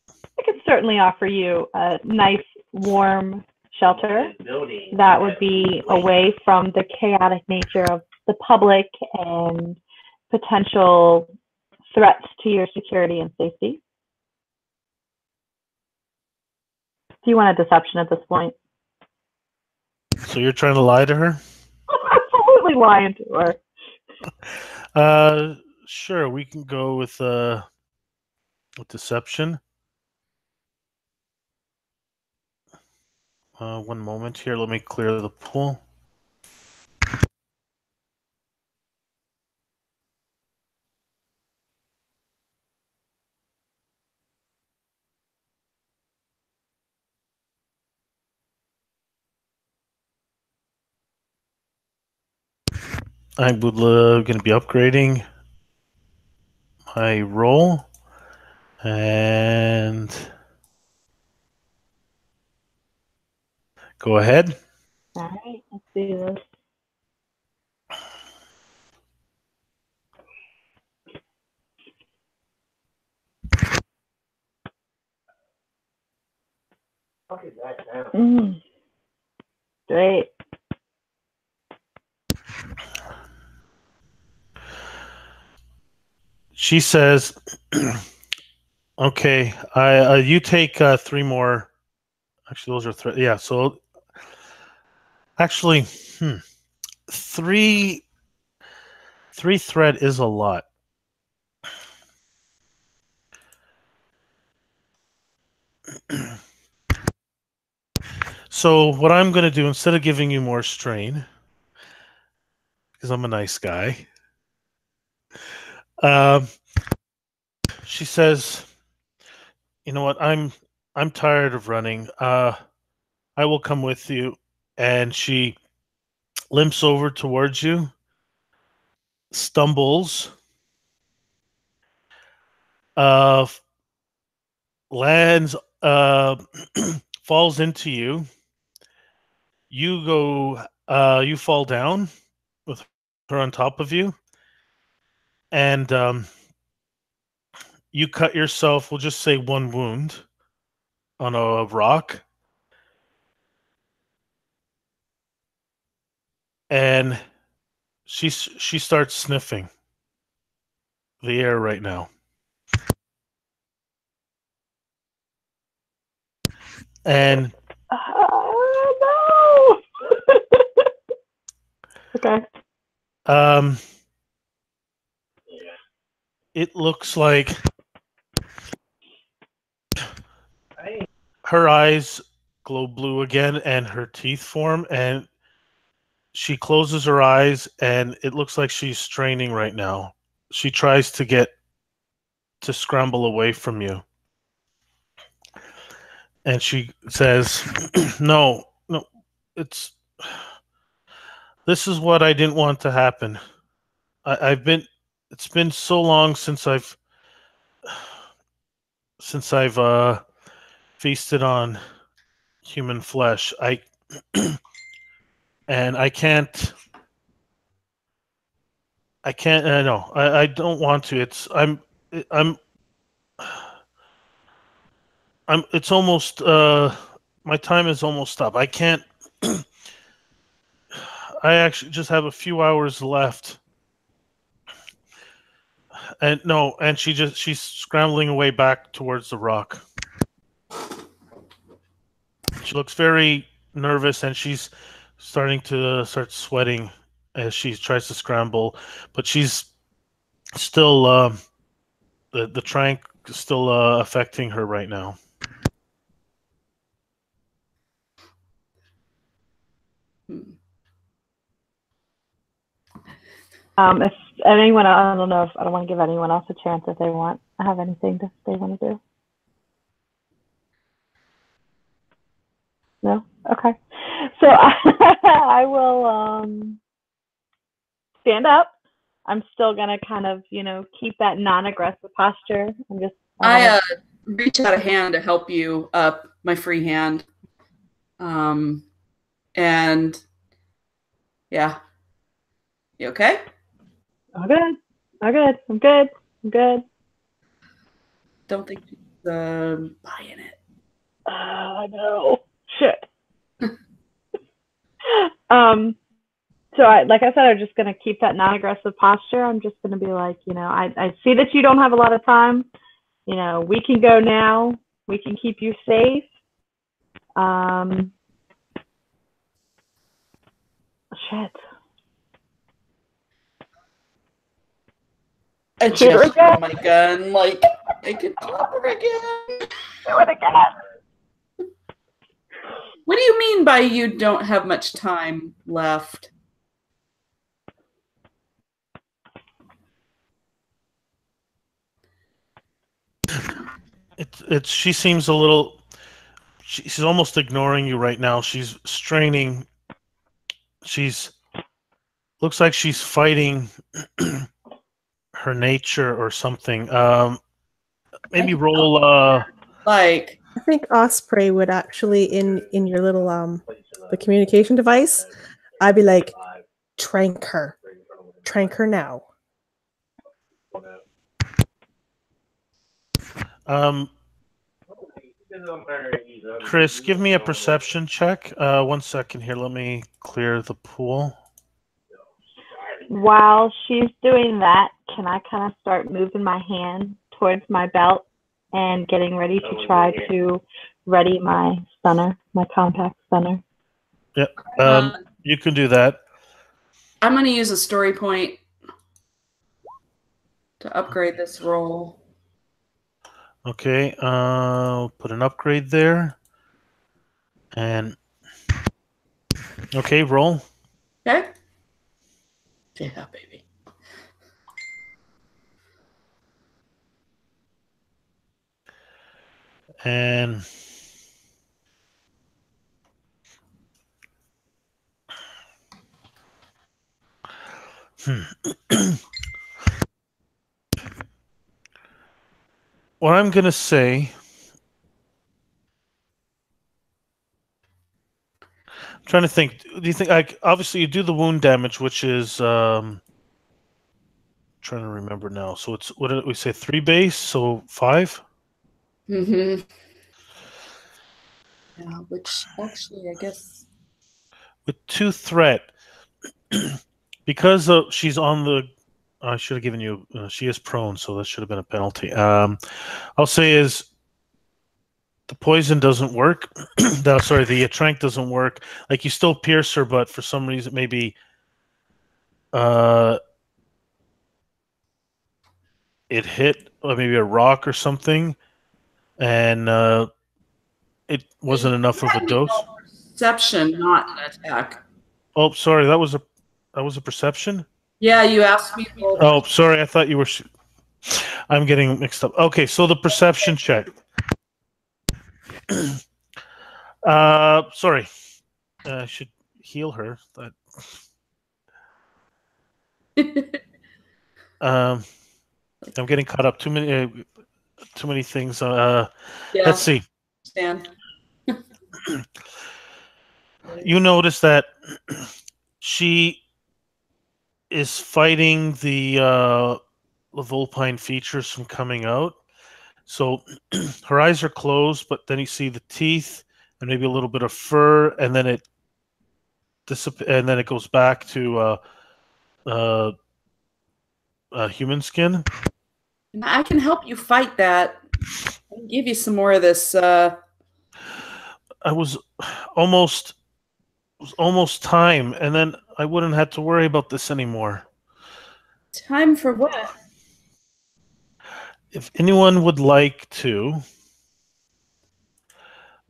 I could certainly offer you a nice, warm shelter that would be away from the chaotic nature of the public and potential threats to your security and safety. Do you want a deception at this point? So you're trying to lie to her? I'm absolutely lying to her. Sure, we can go with deception. One moment here. Let me clear the pool. I'm going to be upgrading my roll, and go ahead. All right, let's do this. Great. She says, "Okay, you take 3 more. Actually, those are yeah. So, actually, 3 thread is a lot. So what I'm going to do, instead of giving you more strain, because I'm a nice guy, she says, you know what, I'm tired of running. I will come with you. And she limps over towards you, stumbles, lands, falls into you. You go, you fall down with her on top of you, and you cut yourself, we'll just say 1 wound on a rock, and she starts sniffing the air right now. And no. Okay. It looks like her eyes glow blue again, and her teeth form, and she closes her eyes, and it looks like she's straining right now. She tries to scramble away from you. And she says, no, this is what I didn't want to happen. It's been so long since I've feasted on human flesh. And I can't, no, I don't want to. It's almost, my time is almost up. I can't, I actually just have a few hours left. And no, and she's scrambling away back towards the rock. She looks very nervous, and she's starting to start sweating as she tries to scramble, but she's still the trank is still affecting her right now. If anyone, I don't know if I don't want to give anyone else a chance if they have anything they want to do. No? Okay. So I will stand up. I'm still gonna kind of, keep that non-aggressive posture. I'm just. I reach out a hand to help you up, my free hand. And yeah. You okay? I'm good. I'm good. Don't think she's buying it. I know. Shit. So like I said, I'm just gonna keep that non-aggressive posture. I'm just gonna be like, I see that you don't have a lot of time. We can go now. We can keep you safe. Shit. I just throw my gun, like, I could club her again. Do it again. What do you mean by you don't have much time left? She seems a little. She's almost ignoring you right now. She's straining. Looks like she's fighting her nature or something. Maybe roll. Like, I think Osprey would actually in your little the communication device. I'd be like, trank her now. Chris, give me a perception check. 1 second here. Let me clear the pool. While she's doing that, can I kind of start moving my hand towards my belt and getting ready to try to ready my stunner, my compact stunner? Yep. You can do that. I'm going to use a story point to upgrade this roll. Okay, I'll put an upgrade there. And okay, roll. Okay. Yeah, baby. And what I'm gonna say, I'm trying to think. Do you think, like, obviously you do the wound damage, which is trying to remember now. So it's, what did we say, 3 base, so 5? Mm-hmm. Yeah, which actually, I guess, With 2 threat, because she's on the. I should have given you. She is prone, so that should have been a penalty. I'll say is the poison doesn't work. Sorry, the trank doesn't work. Like, you still pierce her, but for some reason, maybe it hit maybe a rock or something, and it wasn't enough of a dose. Perception, not an attack. Oh, sorry, that was a perception. Yeah, you asked me. Oh, sorry, I thought you were. I'm getting mixed up. Okay, so the perception check. Sorry, I should heal her. I'm getting caught up. Too many things. Yeah. Let's see. Stand. You notice that she is fighting the Vulpine features from coming out. So her eyes are closed, but then you see the teeth and maybe a little bit of fur, and then and then it goes back to human skin. And I can help you fight that. I can give you some more of this. I was almost time, and then I wouldn't have to worry about this anymore. Time for what? If anyone would like to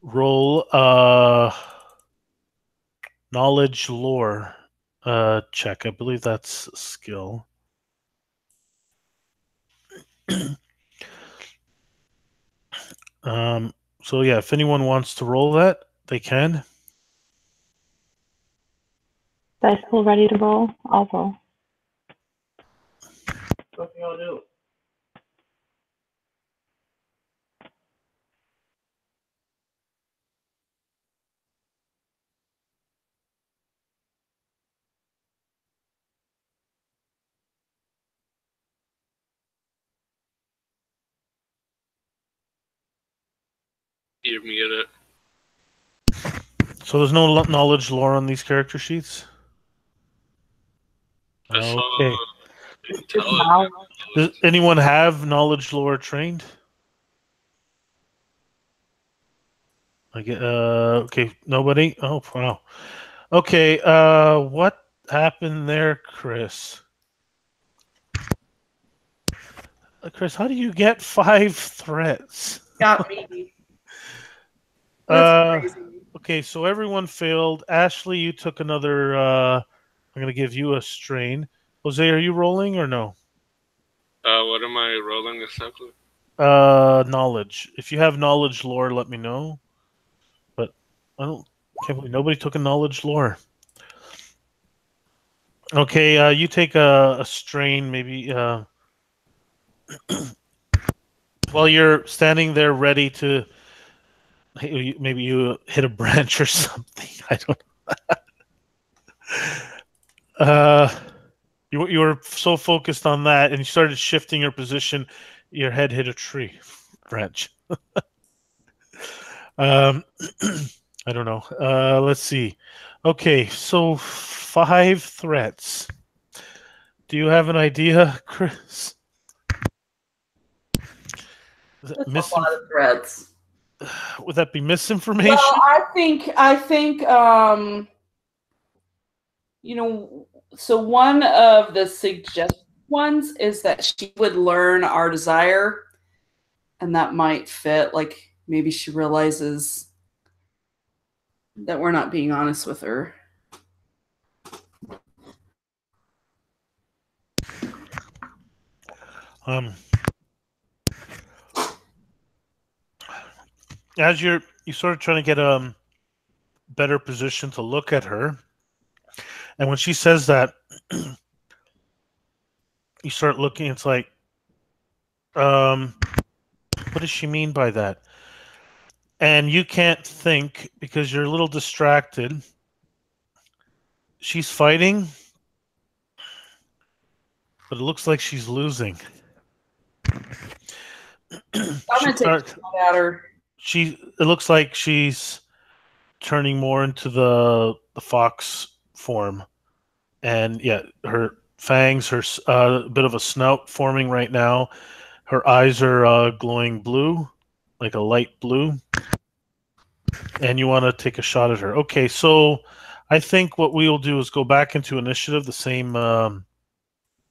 roll knowledge lore check, I believe that's a skill. So yeah, if anyone wants to roll that, they can. Dice pool ready to roll? I'll roll. What y'all do? You muted it. So there's no knowledge lore on these character sheets? I saw Okay. intelligence. Does anyone have knowledge lore trained? I get okay, nobody? Oh wow. Okay, what happened there, Chris? Chris, how do you get 5 threats? Got me. That's crazy. Okay, so everyone failed. Ashley, you took another I'm gonna give you a strain. Jose, are you rolling or no? What am I rolling exactly? Knowledge. If you have knowledge lore, let me know. But can't believe nobody took a knowledge lore. Okay, you take a strain, maybe while you're standing there ready to maybe you hit a branch or something. I don't you were so focused on that and you started shifting your position, your head hit a tree branch. I don't know. Let's see. Okay, so 5 threats. Do you have an idea, Chris? That's a lot of threats. Would that be misinformation? Well, I think you know, so one of the suggested ones is that she would learn our desire, and that might fit. Like maybe she realizes that we're not being honest with her. As you sort of trying to get a better position to look at her, and when she says that, you start looking. It's like, what does she mean by that? And you can't think because you're a little distracted. She's fighting, but it looks like she's losing. I'm gonna take a shot at her. It looks like she's turning more into the fox form, and yeah, her fangs, her bit of a snout forming right now. Her eyes are glowing blue, like a light blue. And you want to take a shot at her. Okay, so I think what we will do is go back into initiative, the same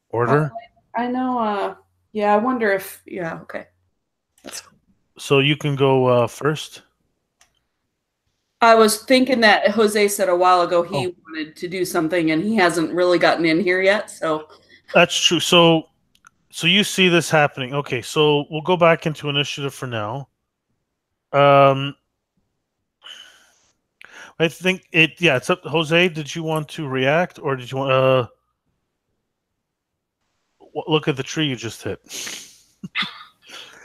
order. I know. Yeah, I wonder if. Yeah, okay. That's cool. So you can go first. I was thinking that Jose said a while ago he wanted to do something, and he hasn't really gotten in here yet. So that's true. So you see this happening. Okay, so we'll go back into initiative for now. I think it. Yeah, it's up. Jose, did you want to react, or did you want look at the tree you just hit?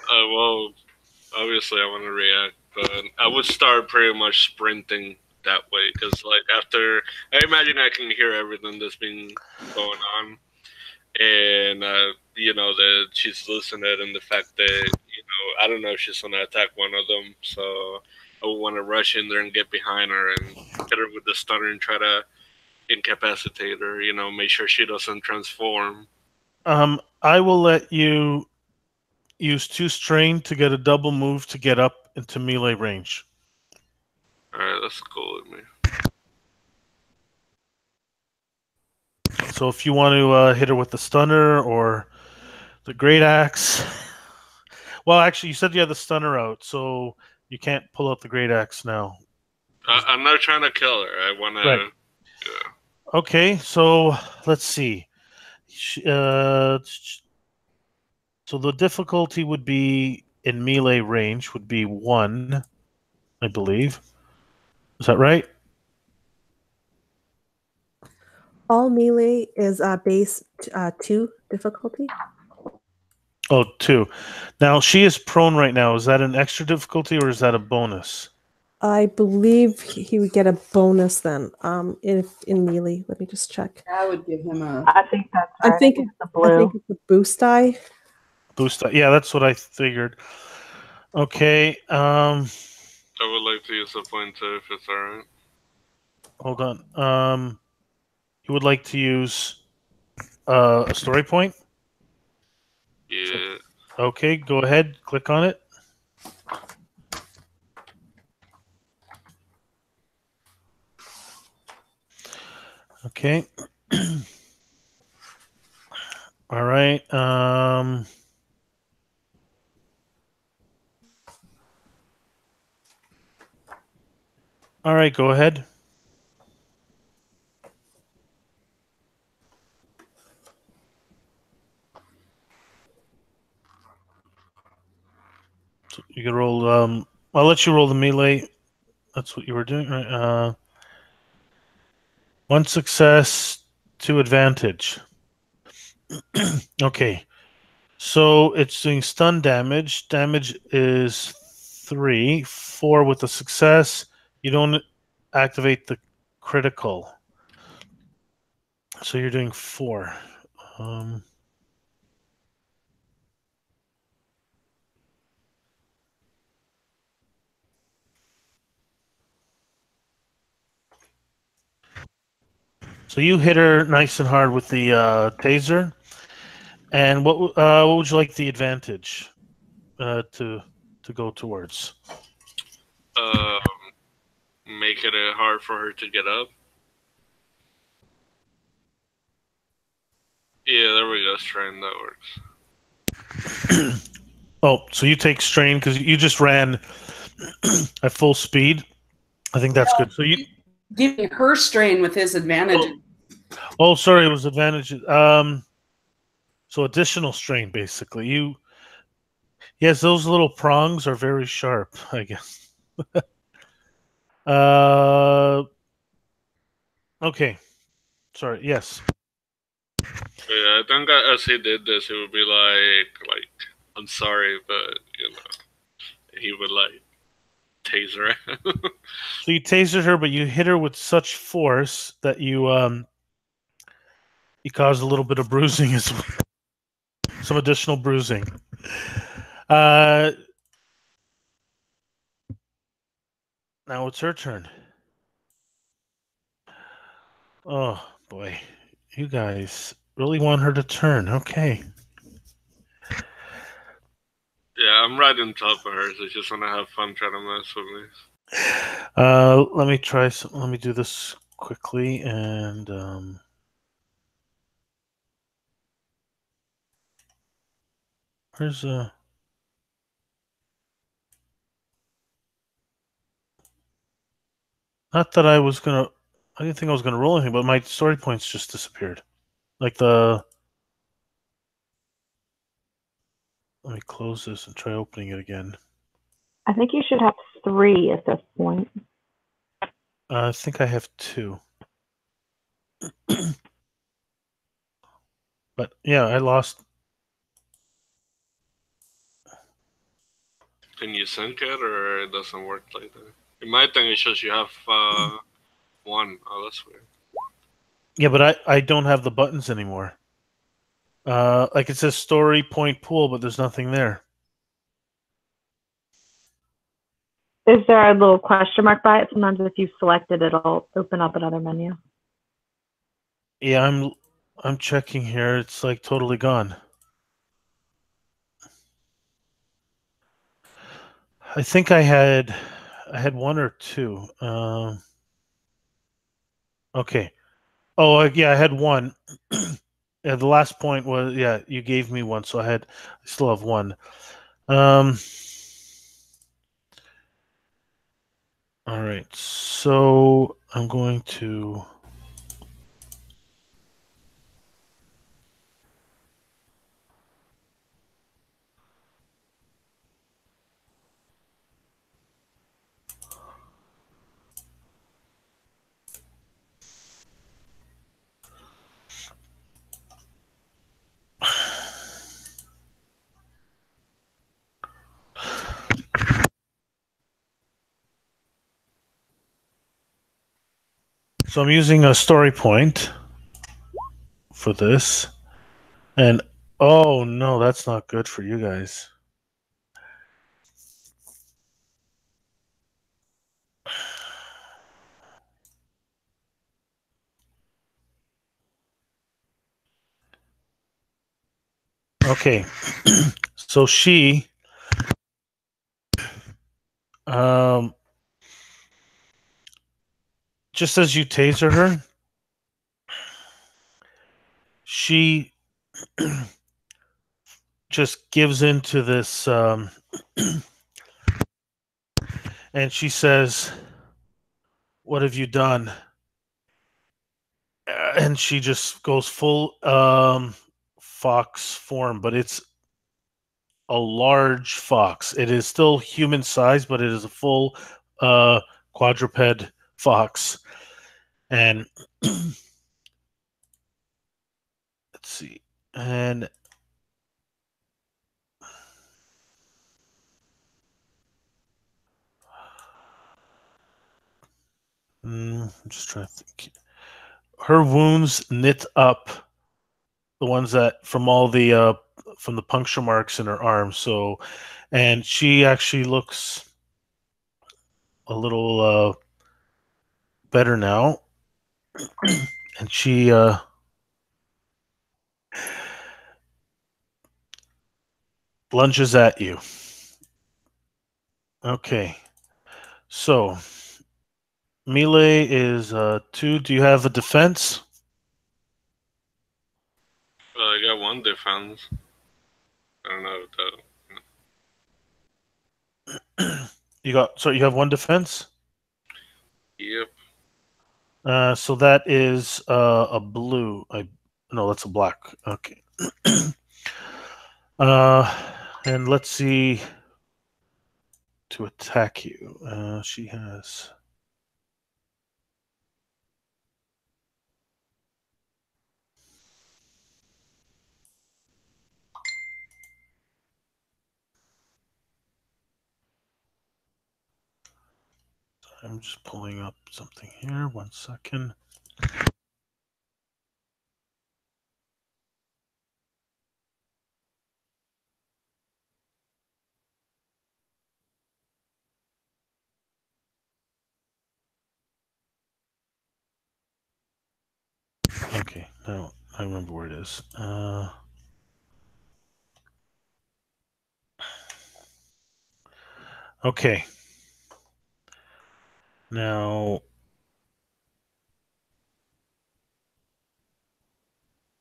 Well, obviously I want to react, but I would start pretty much sprinting that way because, like, after I imagine I can hear everything that's been going on, and you know that she's losing it, and the fact that I don't know if she's gonna attack one of them, so I would want to rush in there and get behind her and hit her with the stunner and try to incapacitate her. You know, make sure she doesn't transform. I will let you use 2 strain to get a double move to get up into melee range. All right, that's cool with me. So if you want to hit her with the stunner or the great axe, well, actually, you said you had the stunner out, so you can't pull out the great axe now. I'm not trying to kill her. I want to. Right. Okay, so let's see. So the difficulty would be in melee range would be 1, I believe. Is that right? All melee is base 2 difficulty. Oh, 2. Now she is prone right now. Is that an extra difficulty or is that a bonus? I believe he would get a bonus then. If in melee, let me just check. I would give him a. I think that's right. I think it's the blue. I think it's the boost die. Boost. Yeah, that's what I figured. Okay. I would like to use a pointer if it's alright. Hold on. You would like to use a story point? Yeah. Okay, go ahead. Click on it. Okay. All right. All right, go ahead. So you can roll. I'll let you roll the melee. That's what you were doing, right? 1 success, 2 advantage. Okay. So it's doing stun damage. Damage is 3. 4 with the success. You don't activate the critical. So you're doing 4. So you hit her nice and hard with the taser. And what would you like the advantage to go towards? Make it hard for her to get up. Yeah, there we go. Strain, that works. Oh, so you take strain because you just ran at full speed. I think that's good. So you Giving her strain with his advantage. Oh, sorry, it was advantage. So additional strain, basically. Yes, those little prongs are very sharp, I guess. Okay. Sorry. Yes. Yeah, I think as he did this, he would be like, I'm sorry, but he would tase her. So you tasered her, but you hit her with such force that you caused a little bit of bruising as well. Some additional bruising. Now it's her turn. Oh boy, you guys really want her to turn. Okay. Yeah, I'm right on top of her, so she's gonna have fun trying to mess with me. Let me try some. Let me do this quickly and where's not that I was gonna. I didn't think I was gonna roll anything, but my story points just disappeared. Like the. Let me close this and try opening it again. I think you should have 3 at this point. I think I have 2. But yeah, I lost. Can you sync it, or it doesn't work like that? In my thing, it shows you have 1. Oh, that's weird. Yeah, but I don't have the buttons anymore. Like it says story point pool, but there's nothing there. Is there a little question mark by it? Sometimes if you select it, it'll open up another menu. Yeah, I'm checking here. It's like totally gone. I think I had one or two. Okay. Oh, yeah, I had one. Yeah, the last point was, yeah, you gave me one, so I still have one. All right, so I'm going to. So I'm using a story point for this, and oh no, that's not good for you guys. Okay, so she, um, just as you taser her, she just gives into this, and she says, "What have you done?" And she just goes full fox form, but it's a large fox. It is still human size, but it is a full uh, quadruped fox. And let's see. And I'm just trying to think. Her wounds knit up, the ones that from all the from the puncture marks in her arm. So, and she actually looks a little better now. And she lunges at you. Okay. So melee is 2. Do you have a defense? I got one defense. I don't know if You have one defense? Yep. So that is a blue. No, that's a black. Okay. And let's see to attack you. She has. I'm just pulling up something here. 1 second. Okay, now I remember where it is. Okay. Now,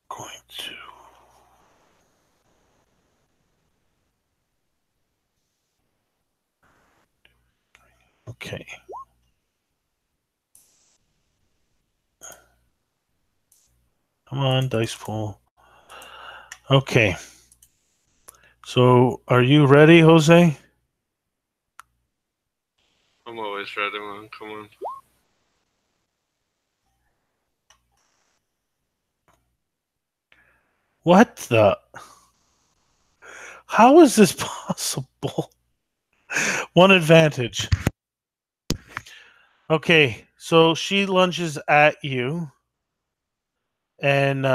going to. Okay. Come on, dice pool. Okay. So, are you ready, Jose? I'm always ready, man. Come on. What the? How is this possible? One advantage. Okay, so she lunges at you and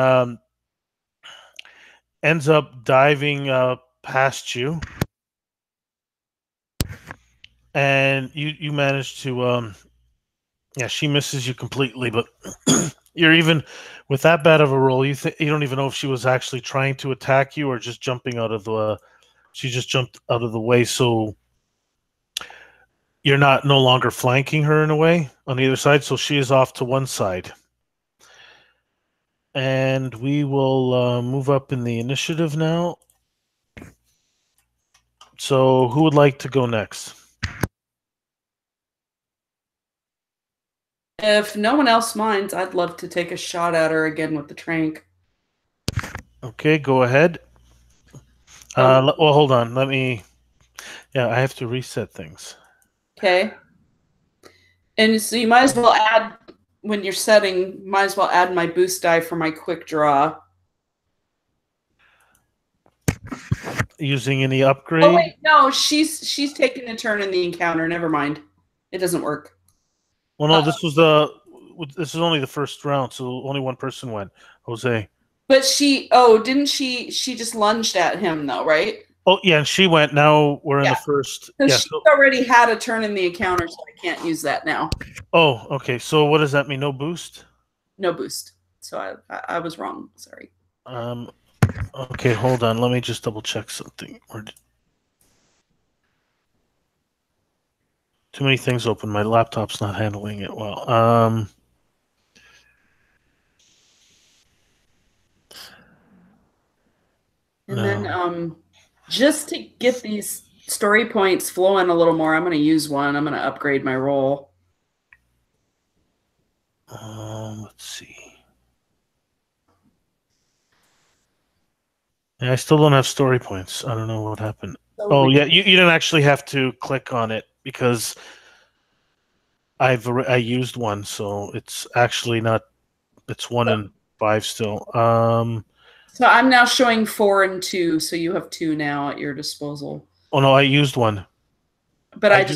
ends up diving past you, and you manage to yeah, she misses you completely, but You're even with that bad of a roll. You don't even know if she was actually trying to attack you or just jumping out of the. She just jumped out of the way, so you're no longer flanking her in a way on the other side. So she is off to one side, and we will move up in the initiative now. So who would like to go next? If no one else minds, I'd love to take a shot at her again with the trank. Okay, go ahead. Well, hold on. Let me. Yeah, I have to reset things. Okay. And so you might as well add, when you're setting, might as well add my boost die for my quick draw. Using any upgrade? Oh wait, no, she's taking a turn in the encounter. Never mind. It doesn't work. Well, no, this is only the first round, so only one person went. Jose. But she just lunged at him though, right? Oh yeah, and she went. Now we're in the first. Yeah, she's already had a turn in the encounter, so I can't use that now. Oh, okay. So what does that mean? No boost? No boost. So I was wrong. Sorry. Okay, hold on. Let me just double check something. Too many things open. My laptop's not handling it well. And then just to get these story points flowing a little more, I'm going to use one. I'm going to upgrade my roll. Let's see. Yeah, I still don't have story points. I don't know what happened. Oh yeah, you didn't actually have to click on it because I used one, so it's actually not. It's 1 and 5 still. So I'm now showing 4 and 2, so you have 2 now at your disposal. Oh no, I used one. But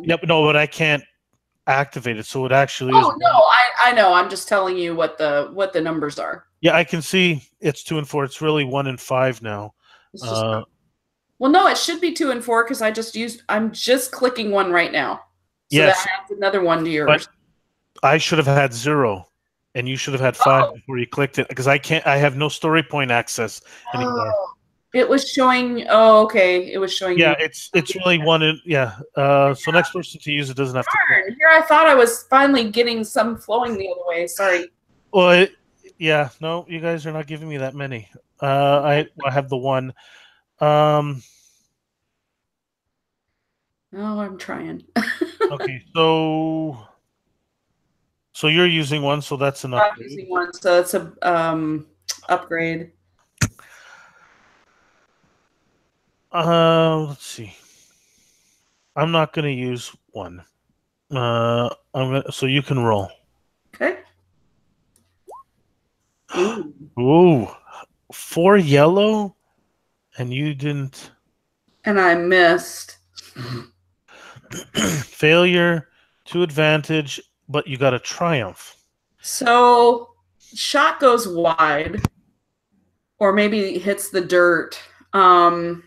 Yep, no, but I can't activate it, so it actually is. Oh no, I know. I'm just telling you what the numbers are. Yeah, I can see it's 2 and 4. It's really 1 and 5 now. Well, no, it should be 2 and 4 because I'm just clicking one right now. So yes, that adds another one to yours. But I should have had 0. And you should have had 5 before you clicked it because I have no story point access anymore. It was showing. Oh, okay. It was showing. Yeah, it's really 1 and so next person to use it doesn't have to. Here, I thought I was finally getting some flowing the other way. Sorry. Well, no, you guys are not giving me that many. I have the 1. Oh, I'm trying. Okay, so you're using 1, so that's an upgrade. I'm using 1, so that's a upgrade. Let's see. I'm not going to use 1. So you can roll. Okay. Ooh, 4 yellow, and you didn't. And I missed. Failure, 2 advantage, but you got a triumph. So shot goes wide, or maybe hits the dirt. And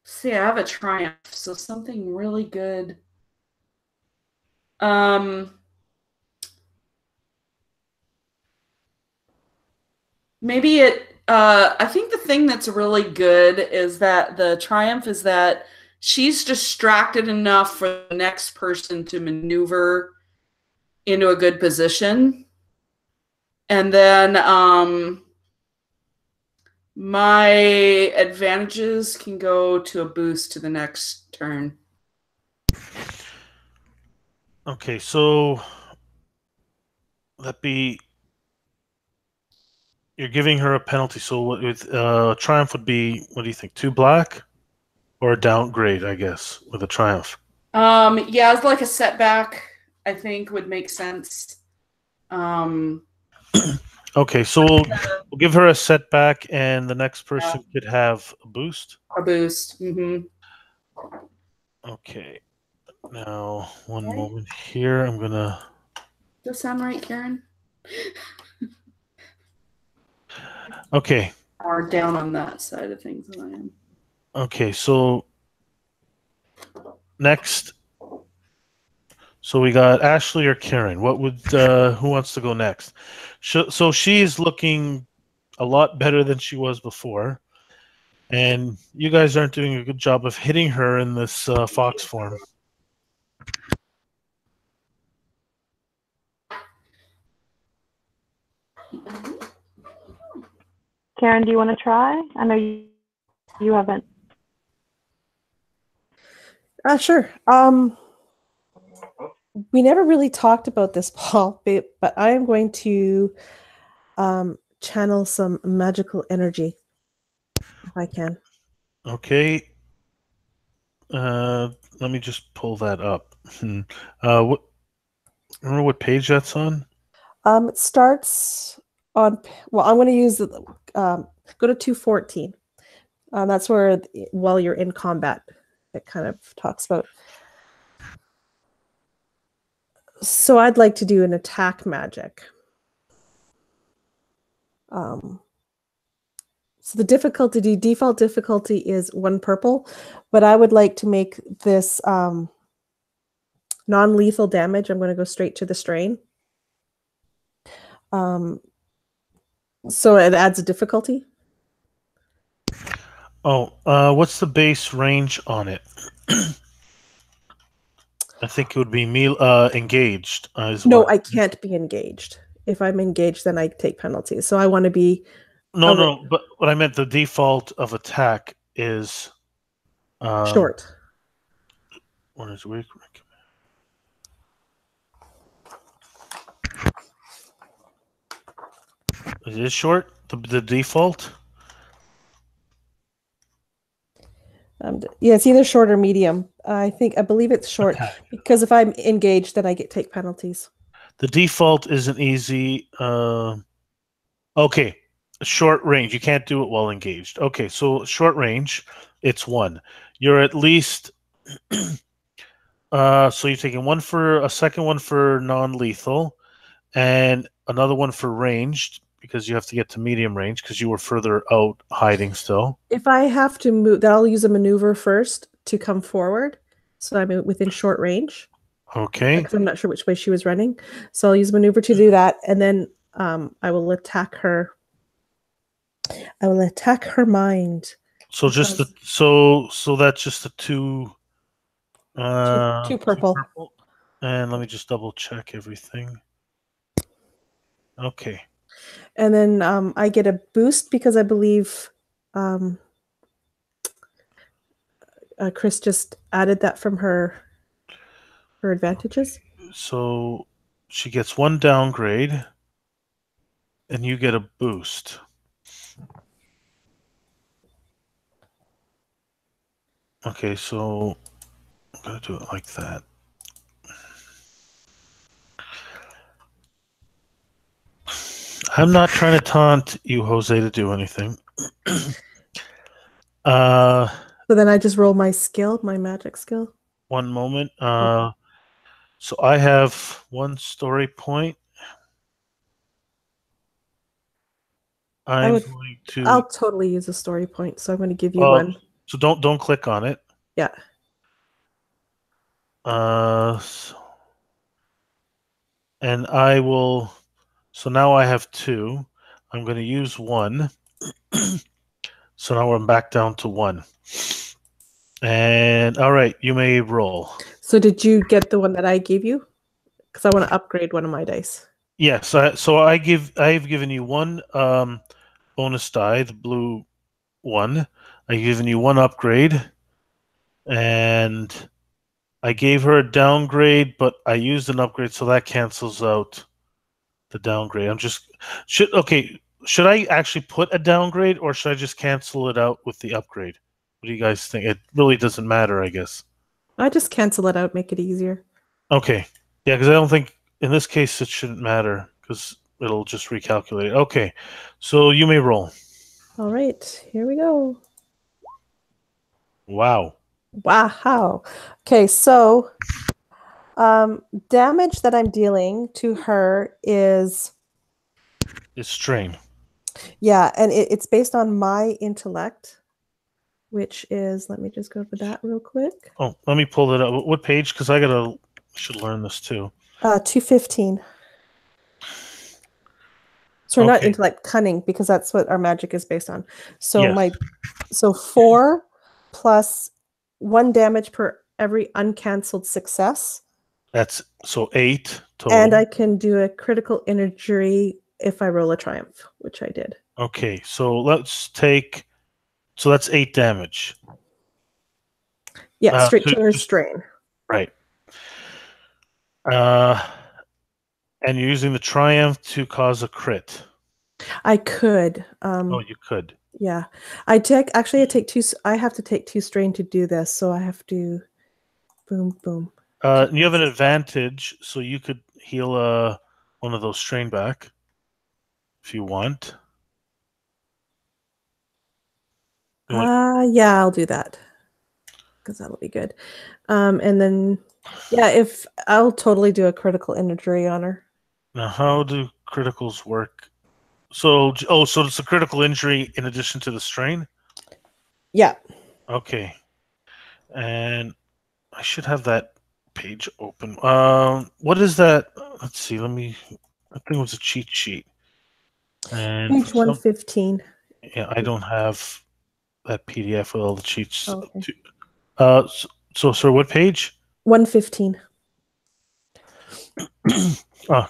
see, I have a triumph, so something really good. Maybe I think the thing that's really good is that the triumph is that she's distracted enough for the next person to maneuver into a good position. And then my advantages can go to a boost to the next turn. Okay, so you're giving her a penalty. So with triumph would be, what do you think? 2 black or a downgrade, I guess, with a triumph. Yeah, it's like a setback, I think would make sense. Okay, so we'll give her a setback, and the next person could have a boost. A boost. Mm-hmm. Okay. Now, one moment here. I'm gonna. Does that sound right, Karen? Okay. Or down on that side of things than I am. Okay, so next So we got Ashley or Karen. What would who wants to go next? So she's looking a lot better than she was before, and you guys aren't doing a good job of hitting her in this fox form. Karen, do you want to try? I know you haven't. Sure. We never really talked about this, Paul, but I am going to channel some magical energy if I can. Okay. Let me just pull that up. What? Remember what page that's on? It starts on. Well, I'm going to use go to 214. That's where while you're in combat, it kind of talks about. So I'd like to do an attack magic. So the default difficulty is 1 purple, but I would like to make this non-lethal damage. I'm going to go straight to the strain. So it adds a difficulty. Oh, what's the base range on it? I think it would be engaged. No, I can't be engaged. If I'm engaged, then I take penalties. So I want to be. No, but what I meant, the default of attack is short. What is weak? Is it short? The default? Yeah, it's either short or medium. I believe it's short because if I'm engaged, then I take penalties. The default isn't easy. Okay, short range. You can't do it while engaged. Okay, so short range, it's 1. You're at least. So you're taking a second one for non-lethal, and another one for ranged because you have to get to medium range because you were further out hiding still. If I have to move, then I'll use a maneuver first to come forward, so I'm within short range. Okay. Because I'm not sure which way she was running, so I'll use maneuver to do that, and then I will attack her. I will attack her mind. So just so that's just the 2. Two purple. And let me just double check everything. Okay. And then I get a boost because I believe Chris just added that from her advantages. So she gets 1 downgrade, and you get a boost. Okay, so I'm going to do it like that. I'm not trying to taunt you, Jose, to do anything. So then I just roll my magic skill. One moment. So I have 1 story point. I'll totally use a story point, so I'm going to give you 1. So don't click on it. Yeah. And I will. So now I have 2. I'm going to use 1. So now I'm back down to 1. And all right, you may roll. So did you get the one that I gave you? Because I want to upgrade one of my dice. Yes. So I've given you 1 bonus die, the blue one. I've given you 1 upgrade, and I gave her a downgrade, but I used an upgrade, so that cancels out the downgrade. Should I actually put a downgrade, or should I just cancel it out with the upgrade? What do you guys think? It really doesn't matter, I guess. I just cancel it out, make it easier. Okay. Yeah, because I don't think in this case it shouldn't matter because it'll just recalculate it. Okay. So you may roll. All right. Here we go. Wow. Okay, so damage that I'm dealing to her is strain. Yeah, and it's based on my intellect, which is, let me just go to that real quick. Oh, let me pull it up. What page? Because I gotta should learn this too. 215. So we're not Okay. into like cunning because that's what our magic is based on. So Yes. so 4 plus 1 damage per every uncancelled success. That's so 8 total. And I can do a critical injury if I roll a triumph, which I did. Okay, so let's take. So that's 8 damage. Yeah, straight to her strain. Right. And you're using the triumph to cause a crit. I could. Oh, you could. Yeah, I take 2. I have to take 2 strain to do this, so I have to. Boom, boom. You have an advantage, so you could heal one of those strain back if you want. Yeah, I'll do that because that'll be good. And then, yeah, if I'll totally do a critical injury on her. Now, how do criticals work? So it's a critical injury in addition to the strain? Yeah. Okay. And I should have that page open. What is that? Let's see. I think it was a cheat sheet. And Page 115. Yeah, I don't have that PDF with all the cheats. Okay. So sir, what page? 115.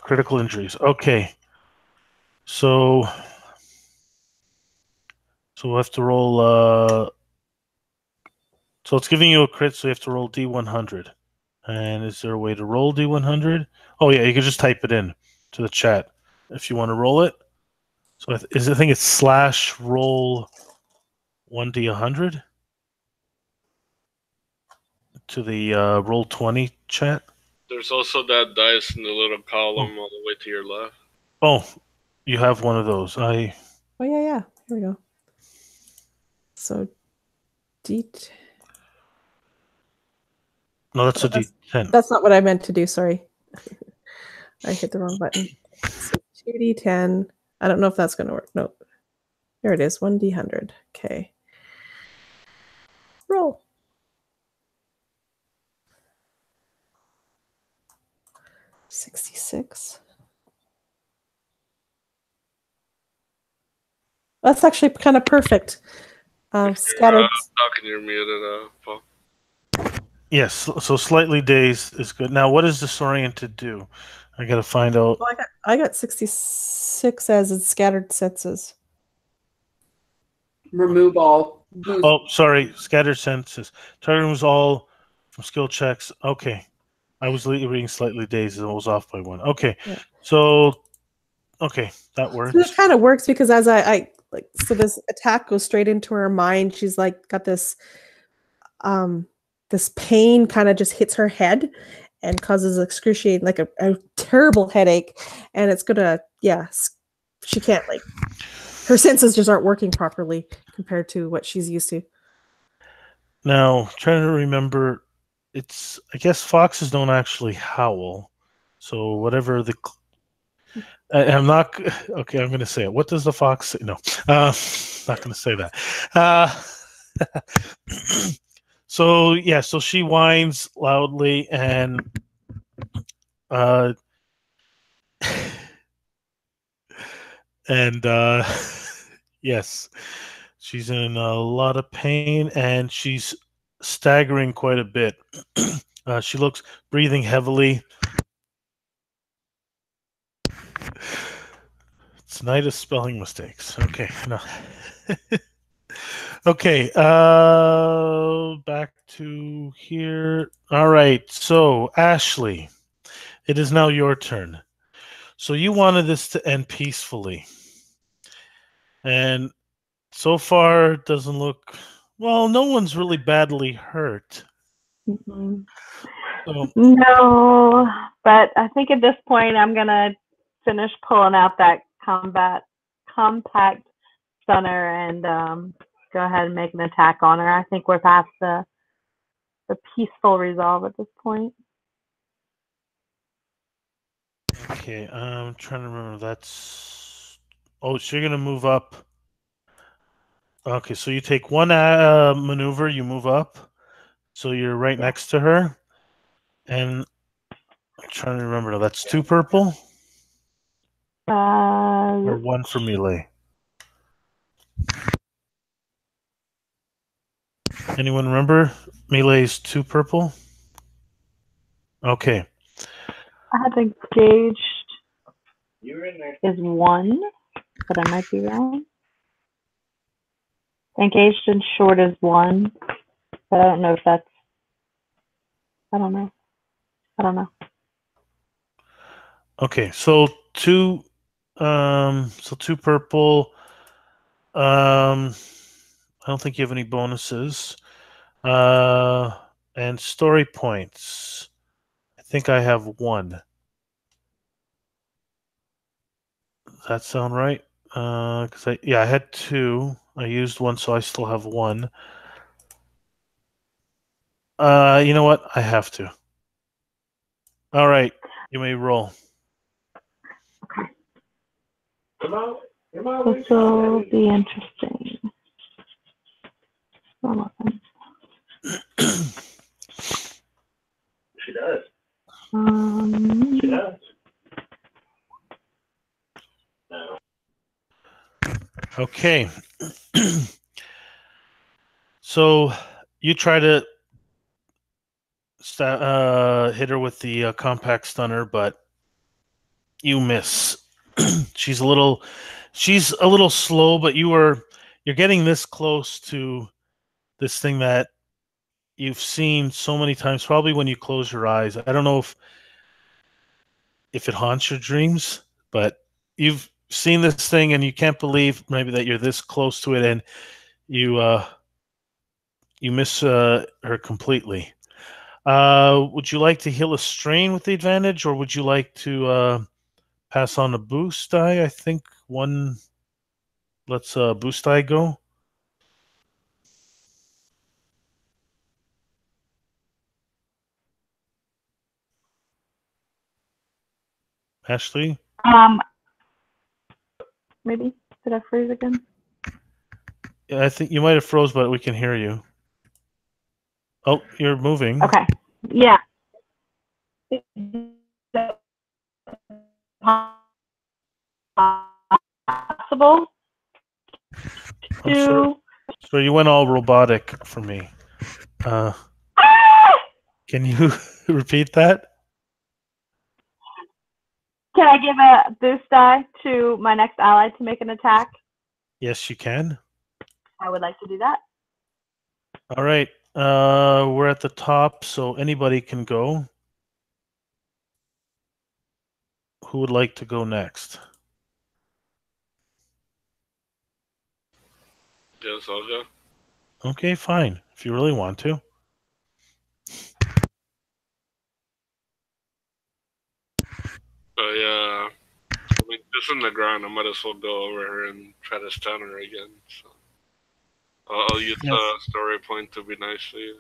Critical injuries. Okay. So we'll have to roll. So it's giving you a crit, so you have to roll D100. And is there a way to roll D100? Oh yeah, you can just type it in to the chat if you want to roll it. So I think it's /roll 1D100 to the roll 20 chat. There's also that dice in the little column all the way to your left. Oh, you have one of those. Oh yeah. Here we go. So D10. No, that's a D10. That's not what I meant to do. Sorry. I hit the wrong button. So 2D10. I don't know if that's going to work. Nope. There it is. 1D100. Okay. Roll. $66. That's actually kind of perfect. Scattered. Talking, you're muted, Paul. Yes, so slightly dazed is good. Now, what does disoriented do? I got to find out. Well, I got 66 as it's scattered senses. Remove all. Oh, sorry. Scattered senses. Target removes all from skill checks. Okay. I was reading slightly dazed and I was off by 1. Okay. Yeah. So, okay. That works. So it kind of works because as so this attack goes straight into her mind. She's like got this this pain kind of just hits her head and causes excruciating, like a terrible headache. And it's gonna, she can't, like, her senses just aren't working properly compared to what she's used to. Now, trying to remember, I guess foxes don't actually howl. So whatever I'm not, okay, I'm going to say it. What does the fox say? No, not going to say that. So she whines loudly and yes, she's in a lot of pain and she's staggering quite a bit. She looks breathing heavily. Tonight is spelling mistakes. Okay, no. Okay, back to here. All right, so Ashley, it is now your turn. So you wanted this to end peacefully. And so far, it doesn't look... Well, no one's really badly hurt. Mm-hmm. No, but I think at this point, I'm going to finish pulling out that compact stunner and go ahead and make an attack on her. I think we're past the peaceful resolve at this point. Okay, I'm trying to remember. That's... Oh, so you're going to move up. Okay, so you take one maneuver, you move up. So you're right next to her. And I'm trying to remember now. That's 2 purple or 1 for melee. Anyone remember? Melee's 2 purple. Okay. I have engaged You were in there. is 1, but I might be wrong. Engaged and short is 1, but I don't know if that's. I don't know. Okay. So 2. So 2 purple. I don't think you have any bonuses. And story points. I think I have 1. Does that sound right? Because I had 2. I used 1, so I still have 1. You know what? I have to. All right, you may roll. Come on. Come on. This will be interesting. She does. Um, She does. No. Okay. So you try to hit her with the compact stunner, but you miss. She's a little slow, but you're getting this close to this thing that you've seen so many times, probably when you close your eyes. I don't know if it haunts your dreams, but you've seen this thing and you can't believe maybe that you're this close to it, and you miss her completely. Would you like to heal a strain with the advantage, or would you like to pass on a boost die? I think one. Let's boost die go. Ashley? maybe. Did I freeze again? Yeah, I think you might have froze, but we can hear you. Oh, you're moving. Okay. Yeah. Possible I'm sorry. So you went all robotic for me. Can you repeat that? Can I give a boost die to my next ally to make an attack? Yes, you can. I would like to do that. All right. We're at the top, so anybody can go. Who would like to go next? Yes, I'll go. Okay, fine. If you really want to. I mean, just in the ground, I might as well go over her and try to stun her again. So I'll use the story point to be nice to you.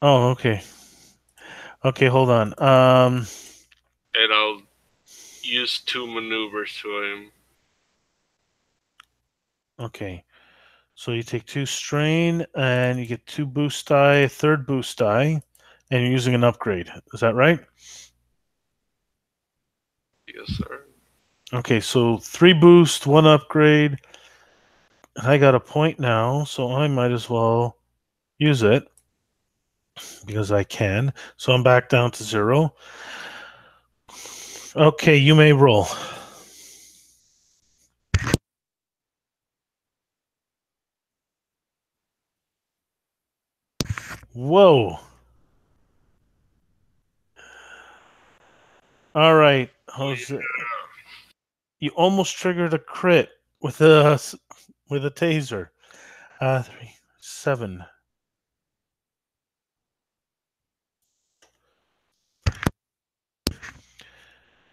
Oh, okay. Okay, hold on. And I'll use 2 maneuvers to him. Okay. So you take 2 strain and you get 2 boost die, a 3rd boost die, and you're using an upgrade. Is that right? Yes, sir. Okay, so 3 boost, 1 upgrade. I got a point now, so I might as well use it because I can. So I'm back down to 0. Okay, you may roll. Whoa. All right, Jose. You almost triggered a crit with a taser. 3, 7.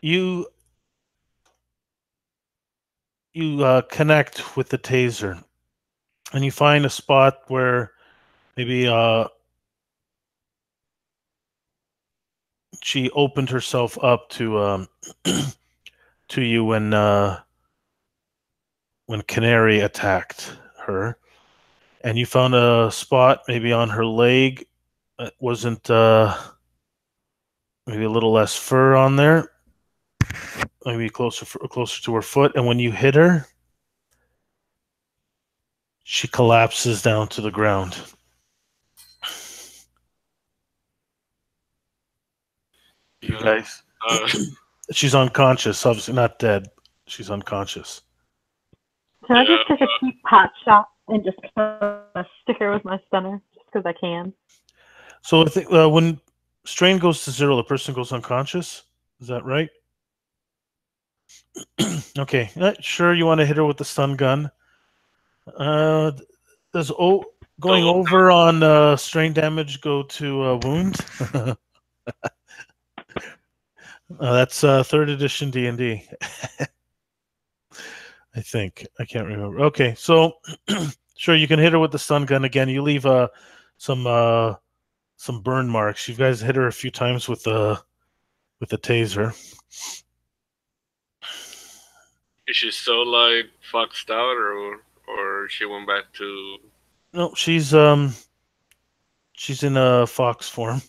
You connect with the taser, and you find a spot where maybe she opened herself up to to you when Canary attacked her, and you found a spot maybe on her leg that wasn't maybe a little less fur on there, maybe closer to her foot. And when you hit her, she collapses down to the ground. You guys, she's unconscious. Obviously not dead. She's unconscious. Can I just take a cheap pot shot and just stick her with my stunner, just because I can? So I think when strain goes to 0, the person goes unconscious. Is that right? Okay. Sure, you want to hit her with the stun gun. Does going over on strain damage go to wound? That's 3rd edition D&D. I think. I can't remember. Okay, so sure, you can hit her with the stun gun again. You leave some burn marks. You guys hit her a few times with the taser. Is she still like foxed out, or she went back to? No, she's in a fox form.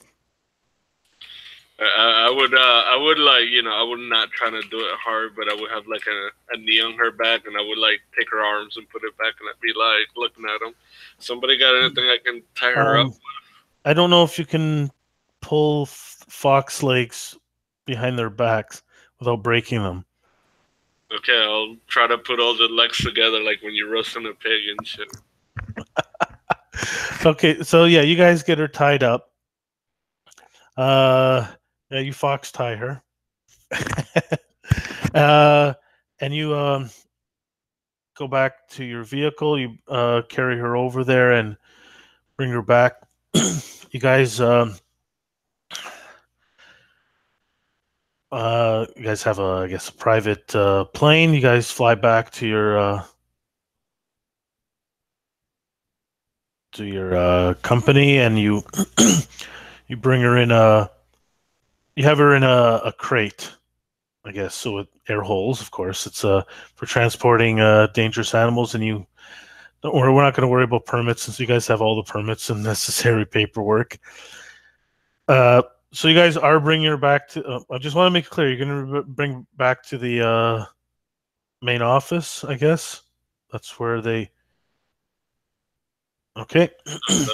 I would like, I would not try to do it hard, but I would have like a knee on her back, and I would like take her arms and put it back, and I'd be like looking at them. Somebody got anything I can tie her up with? I don't know if you can pull fox legs behind their backs without breaking them. Okay, I'll try to put all the legs together, like when you're roasting a pig and shit. Okay, so yeah, you guys get her tied up. Yeah, you fox tie her. And you go back to your vehicle. You carry her over there and bring her back. You guys have I guess a private plane. You guys fly back to your company, and you you bring her in you have her in a crate, I guess, so with air holes, of course. It's for transporting dangerous animals, and you don't worry, we're not going to worry about permits since you guys have all the permits and necessary paperwork. So you guys are bringing her back to. I just want to make it clear, you're going to bring back to the main office, I guess. That's where they. Okay.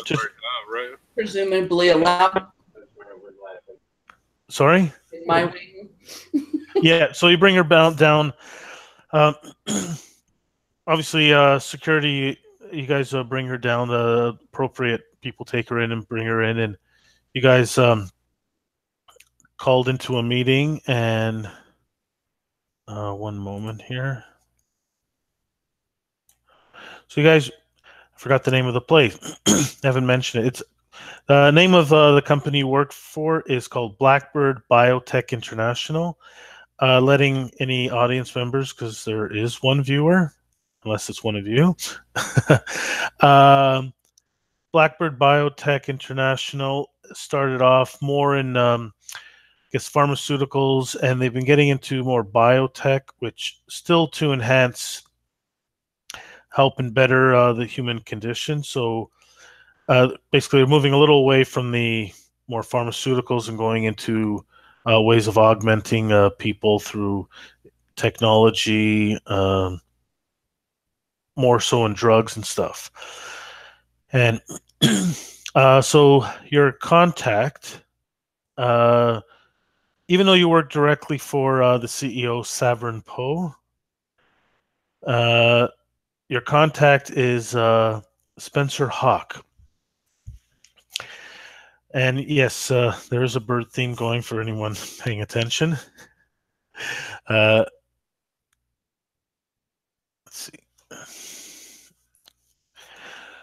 Just, right? Presumably a lab. Sorry? In my wing. Yeah, so you bring her down. Obviously, security, you guys bring her down. The appropriate people take her in and bring her in. And you guys called into a meeting. And one moment here. So you guys, I forgot the name of the place. I haven't mentioned it. It's the name of the company you work for is called Blackbird Biotech International. Letting any audience members, because there is one viewer, unless it's one of you. Blackbird Biotech International started off more in, I guess, pharmaceuticals, and they've been getting into more biotech, which still to enhance, help and better the human condition. So basically, they're moving a little away from the more pharmaceuticals and going into ways of augmenting people through technology, more so in drugs and stuff. And so your contact, even though you work directly for the CEO, Savern Poe, your contact is Spencer Hawk. And yes, there is a bird theme going for anyone paying attention. Let's see.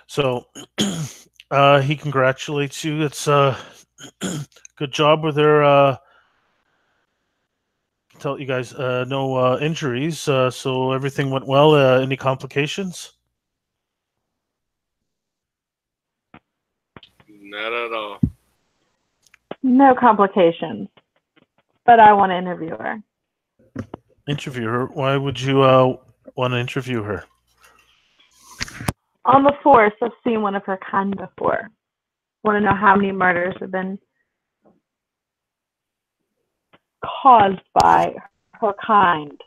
So he congratulates you. It's a good job with their. Tell you guys no injuries, so everything went well. Any complications? Not at all. No complications, but I want to interview her. Interview her? Why would you want to interview her? On the force, I've seen one of her kind before. Want to know how many murders have been caused by her kind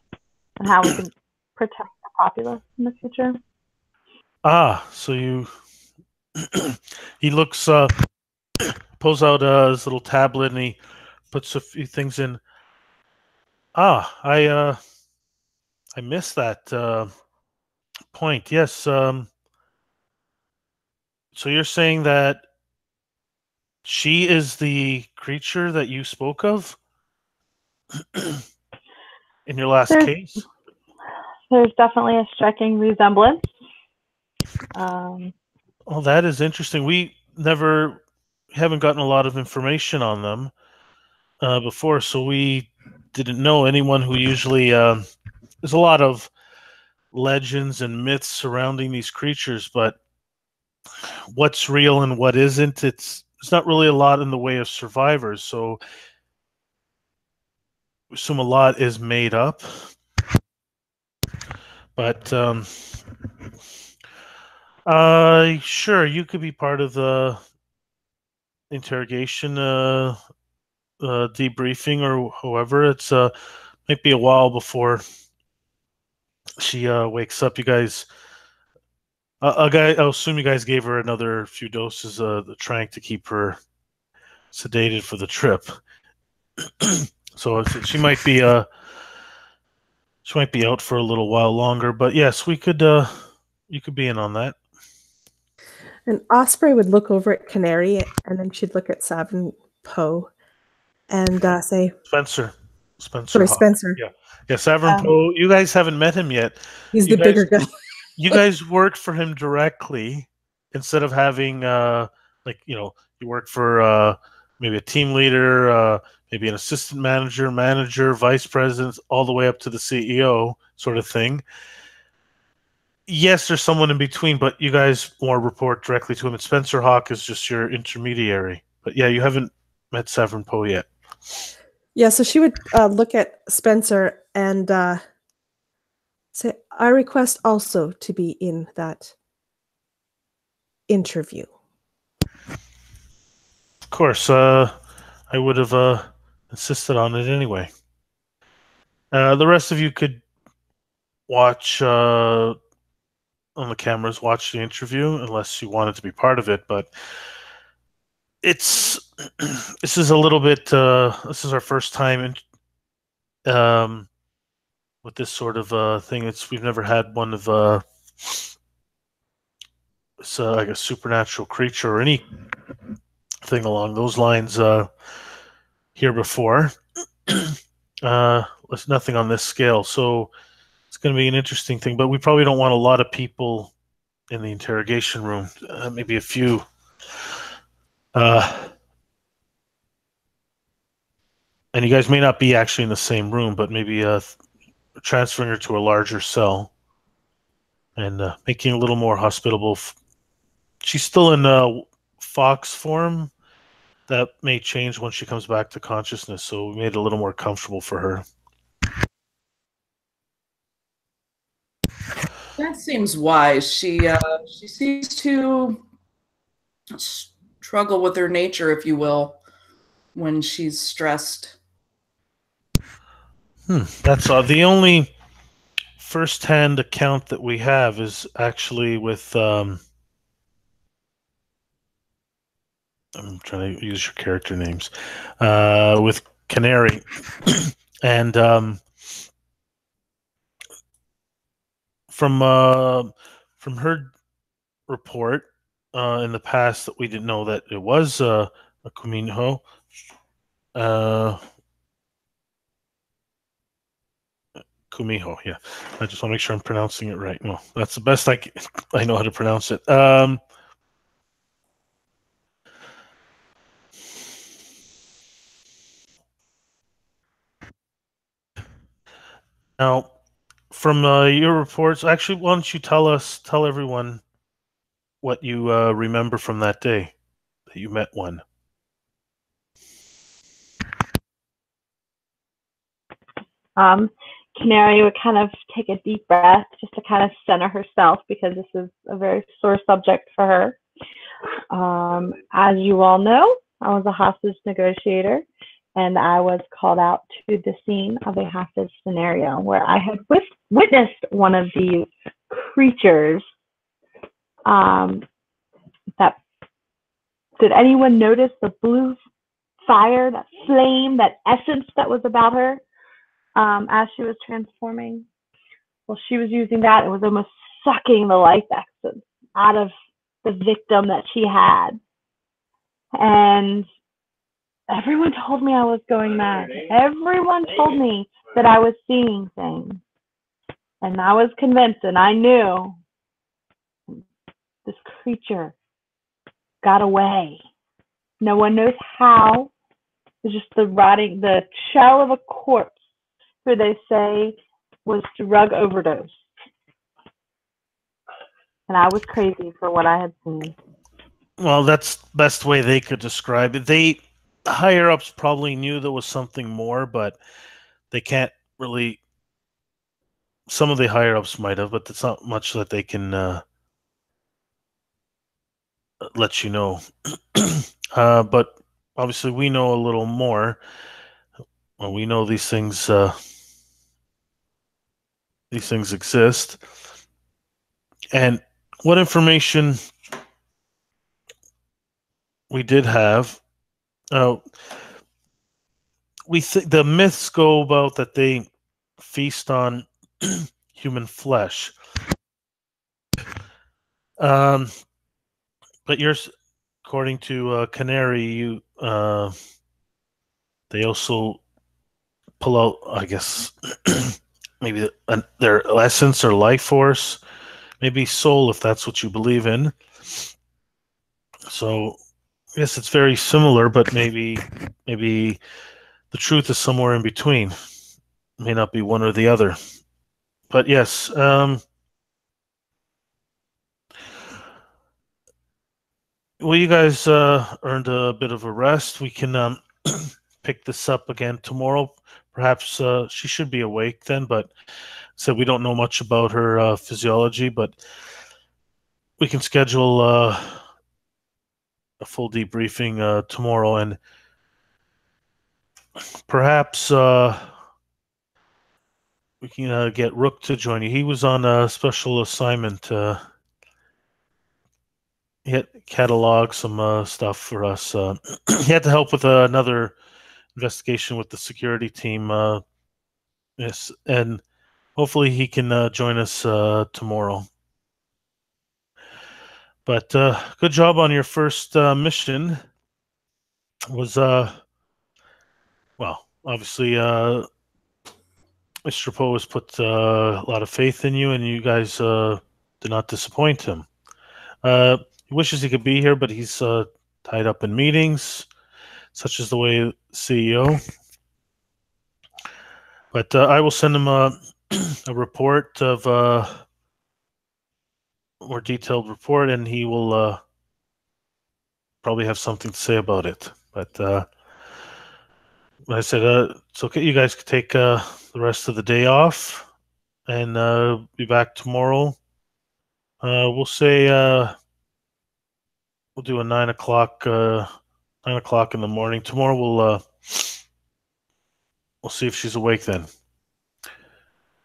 and how we can protect the populace in the future. Ah, so you he looks pulls out his little tablet and he puts a few things in. I missed that point. Yes. So you're saying that she is the creature that you spoke of in your last case? There's definitely a striking resemblance. Oh, that is interesting. We haven't gotten a lot of information on them before, so we didn't know anyone who usually. There's a lot of legends and myths surrounding these creatures, but what's real and what isn't, it's not really a lot in the way of survivors, so I assume a lot is made up. But sure, you could be part of the interrogation debriefing or however. It's might be a while before she wakes up. You guys, I'll assume you guys gave her another few doses of the tranq to keep her sedated for the trip. So she might be out for a little while longer. But yes, we could you could be in on that. And Osprey would look over at Canary, and then she'd look at Savin Poe and say, Spencer. Sorry, Spencer. Yeah, Savin Poe. You guys haven't met him yet. He's the bigger guy. You guys worked for him directly instead of having you work for maybe a team leader, maybe an assistant manager, vice president, all the way up to the CEO sort of thing. Yes, there's someone in between, but you guys more report directly to him. And Spencer Hawk is just your intermediary. But yeah, you haven't met Savin Poe yet. Yeah, so she would look at Spencer and say, I request also to be in that interview. Of course, I would have insisted on it anyway. The rest of you could watch on the cameras, watch the interview, unless you wanted to be part of it. But this is a little bit. This is our first time with this sort of thing. We've never had one of it's like a supernatural creature or anything along those lines here before. There's nothing on this scale, so it's going to be an interesting thing. But we probably don't want a lot of people in the interrogation room. Maybe a few. And you guys may not be actually in the same room, but maybe transferring her to a larger cell and making it a little more hospitable. She's still in fox form. That may change when she comes back to consciousness, so we made it a little more comfortable for her. That seems wise. She seems to struggle with her nature, if you will, when she's stressed. That's the only first-hand account that we have is actually with. I'm trying to use your character names. With Canary, and from her report in the past that we didn't know that it was a Kuminho. Kumiho, yeah. I just want to make sure I'm pronouncing it right. No, that's the best I know how to pronounce it. Now, from your reports, actually, why don't you tell everyone what you remember from that day that you met one? Canary would kind of take a deep breath just to kind of center herself because this is a very sore subject for her. As you all know, I was a hostage negotiator, and I was called out to the scene of a hostage scenario where I had witnessed one of these creatures. That did anyone notice the blue fire, that flame, that essence that was about her as she was transforming? Well, she was using that. It was almost sucking the life essence out of the victim that she had. And everyone told me I was going mad. Everyone told me that I was seeing things. And I was convinced, and I knew this creature got away. No one knows how. It's just the shell of a corpse who they say was drug overdose. And I was crazy for what I had seen. Well, that's the best way they could describe it. The higher ups probably knew there was something more, but they can't really. Some of the higher ups might have, but it's not much that they can let you know. But obviously, we know a little more. Well, we know these things exist, and what information we did have. The myths go about that they feast on human flesh. But yours, according to Canary, they also pull out, I guess, maybe their essence or life force, maybe soul, if that's what you believe in. So, yes, it's very similar, but maybe the truth is somewhere in between. It may not be one or the other. But yes, well, you guys earned a bit of a rest. We can pick this up again tomorrow. Perhaps she should be awake then, but so we don't know much about her physiology, but we can schedule a full debriefing tomorrow, and perhaps we can get Rook to join you. He was on a special assignment. He had cataloged some stuff for us. He had to help with another investigation with the security team. Yes, and hopefully he can join us tomorrow. But good job on your first mission. It was well, obviously Mr. Poe has put a lot of faith in you, and you guys did not disappoint him. He wishes he could be here, but he's tied up in meetings, such as the way CEO. But I will send him a report of more detailed report, and he will probably have something to say about it. But I said it's okay. You guys can take the rest of the day off, and be back tomorrow. We'll say we'll do a 9 o'clock. 9 o'clock in the morning tomorrow. We'll see if she's awake then.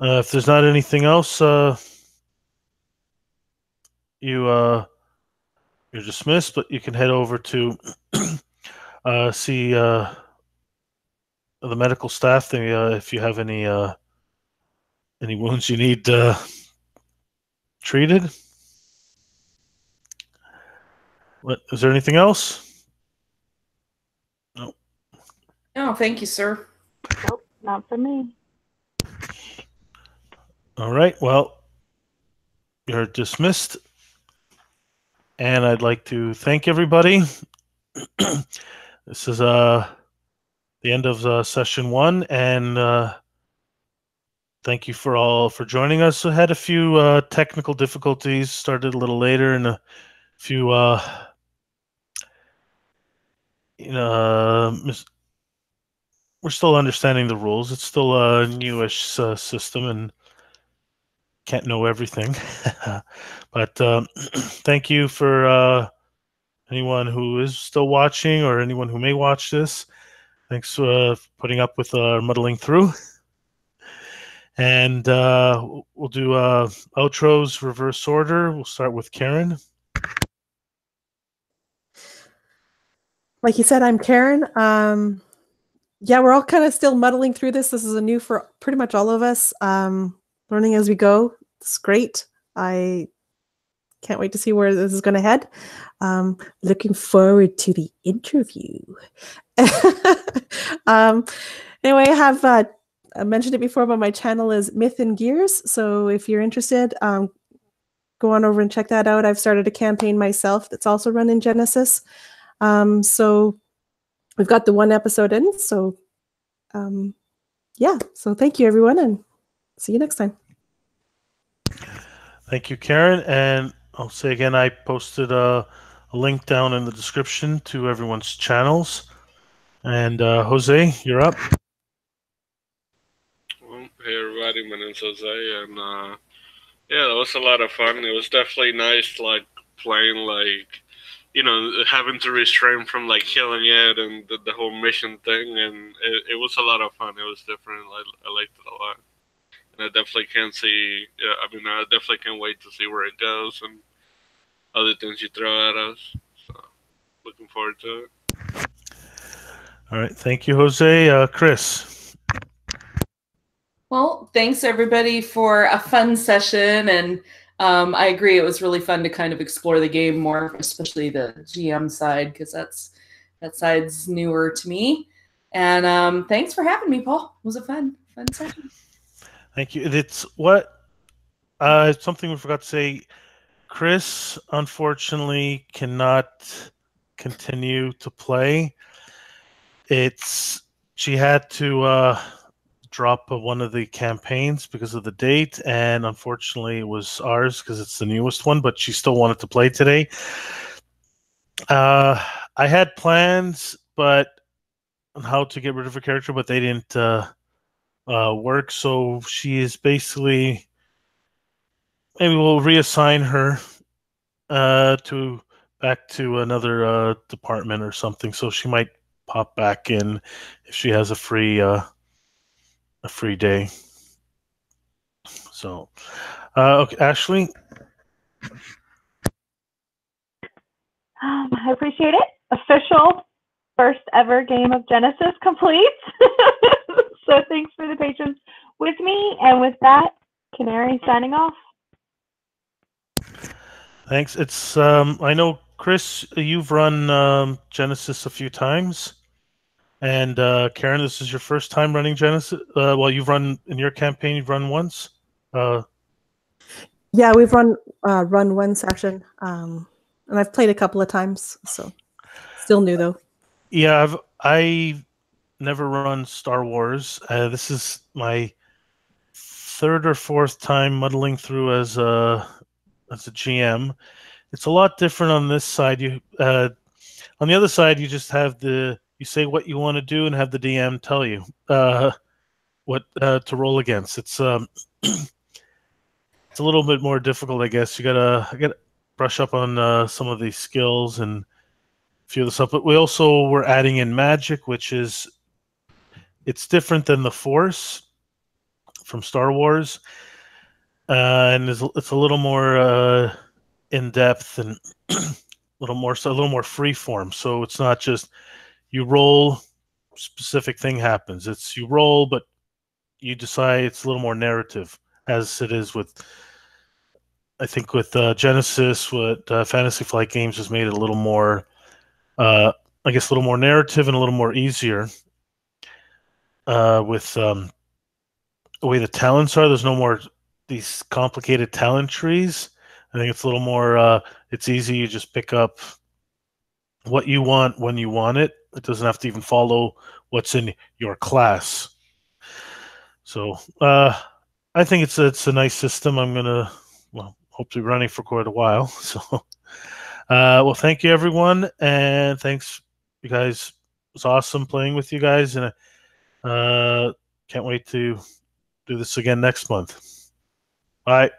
If there's not anything else, you're dismissed, but you can head over to see the medical staff if you have any wounds you need treated. Is there anything else? No. No, thank you, sir. Nope, not for me. All right. Well, you're dismissed. And I'd like to thank everybody. This is the end of session 1, and thank you for joining us. I had a few technical difficulties, started a little later, and a few we're still understanding the rules. It's still a newish system, and can't know everything. But thank you for anyone who is still watching or anyone who may watch this. Thanks for putting up with muddling through. And we'll do outros reverse order. We'll start with Karen. Like you said, I'm Karen. Yeah, we're all kind of still muddling through this. This is a new for pretty much all of us. Learning as we go. It's great. I can't wait to see where this is going to head. Looking forward to the interview. Anyway, I mentioned it before, but my channel is Myth and Gears. So if you're interested, go on over and check that out. I've started a campaign myself that's also run in Genesis. So we've got the 1 episode in. So yeah, so thank you, everyone, and see you next time. Thank you, Karen. And I'll say again, I posted a link down in the description to everyone's channels. And Jose, you're up. Well, hey everybody, my name's Jose, and yeah, that was a lot of fun. It was definitely nice, like playing, like, you know, having to restrain from like killing it and the whole mission thing, and it was a lot of fun. It was different. I liked it a lot, and I definitely can see. Yeah, I mean, I definitely can't wait to see where it goes and other things you throw at us. So, looking forward to it. All right, thank you, Jose. Chris. Well, thanks everybody for a fun session, and I agree it was really fun to kind of explore the game more, especially the GM side, because that side's newer to me. And thanks for having me, Paul. It was a fun session. Thank you. It's something we forgot to say. Chris, unfortunately, cannot continue to play. She had to drop one of the campaigns because of the date, and unfortunately it was ours because it's the newest one, but she still wanted to play today. I had plans on how to get rid of her character, but they didn't work, so she is basically, maybe we'll reassign her back to another department or something, so she might pop back in if she has a free day. So, okay, Ashley. I appreciate it. Official first ever game of Genesis complete. So thanks for the patience with me. And with that, Canary signing off. Thanks. It's I know, Chris, you've run Genesis a few times. And Karen, this is your first time running Genesis. Well, you've run in your campaign. You've run once. Yeah, we've run one session, and I've played a couple of times. So still new though. Yeah, I never run Star Wars. This is my 3rd or 4th time muddling through as a GM. It's a lot different on this side. On the other side, you just have you say what you want to do and have the DM tell you what to roll against. It's it's a little bit more difficult, I guess. I gotta brush up on some of these skills and a few of the stuff. But we also were adding in magic, which it's different than the Force from Star Wars, and it's a little more in depth and a little more free form. So it's not just you roll, specific thing happens. It's you roll, but you decide. It's a little more narrative, as it is with, I think, with Genesis. What Fantasy Flight Games has made it a little more, I guess, a little more narrative and a little more easier with the way the talents are. There's no more these complicated talent trees. I think it's a little more, it's easy. You just pick up what you want when you want it. It doesn't have to even follow what's in your class. So I think it's a nice system. I'm gonna hope to be running for quite a while. So well, thank you everyone, and thanks you guys. It was awesome playing with you guys, and can't wait to do this again next month. Bye.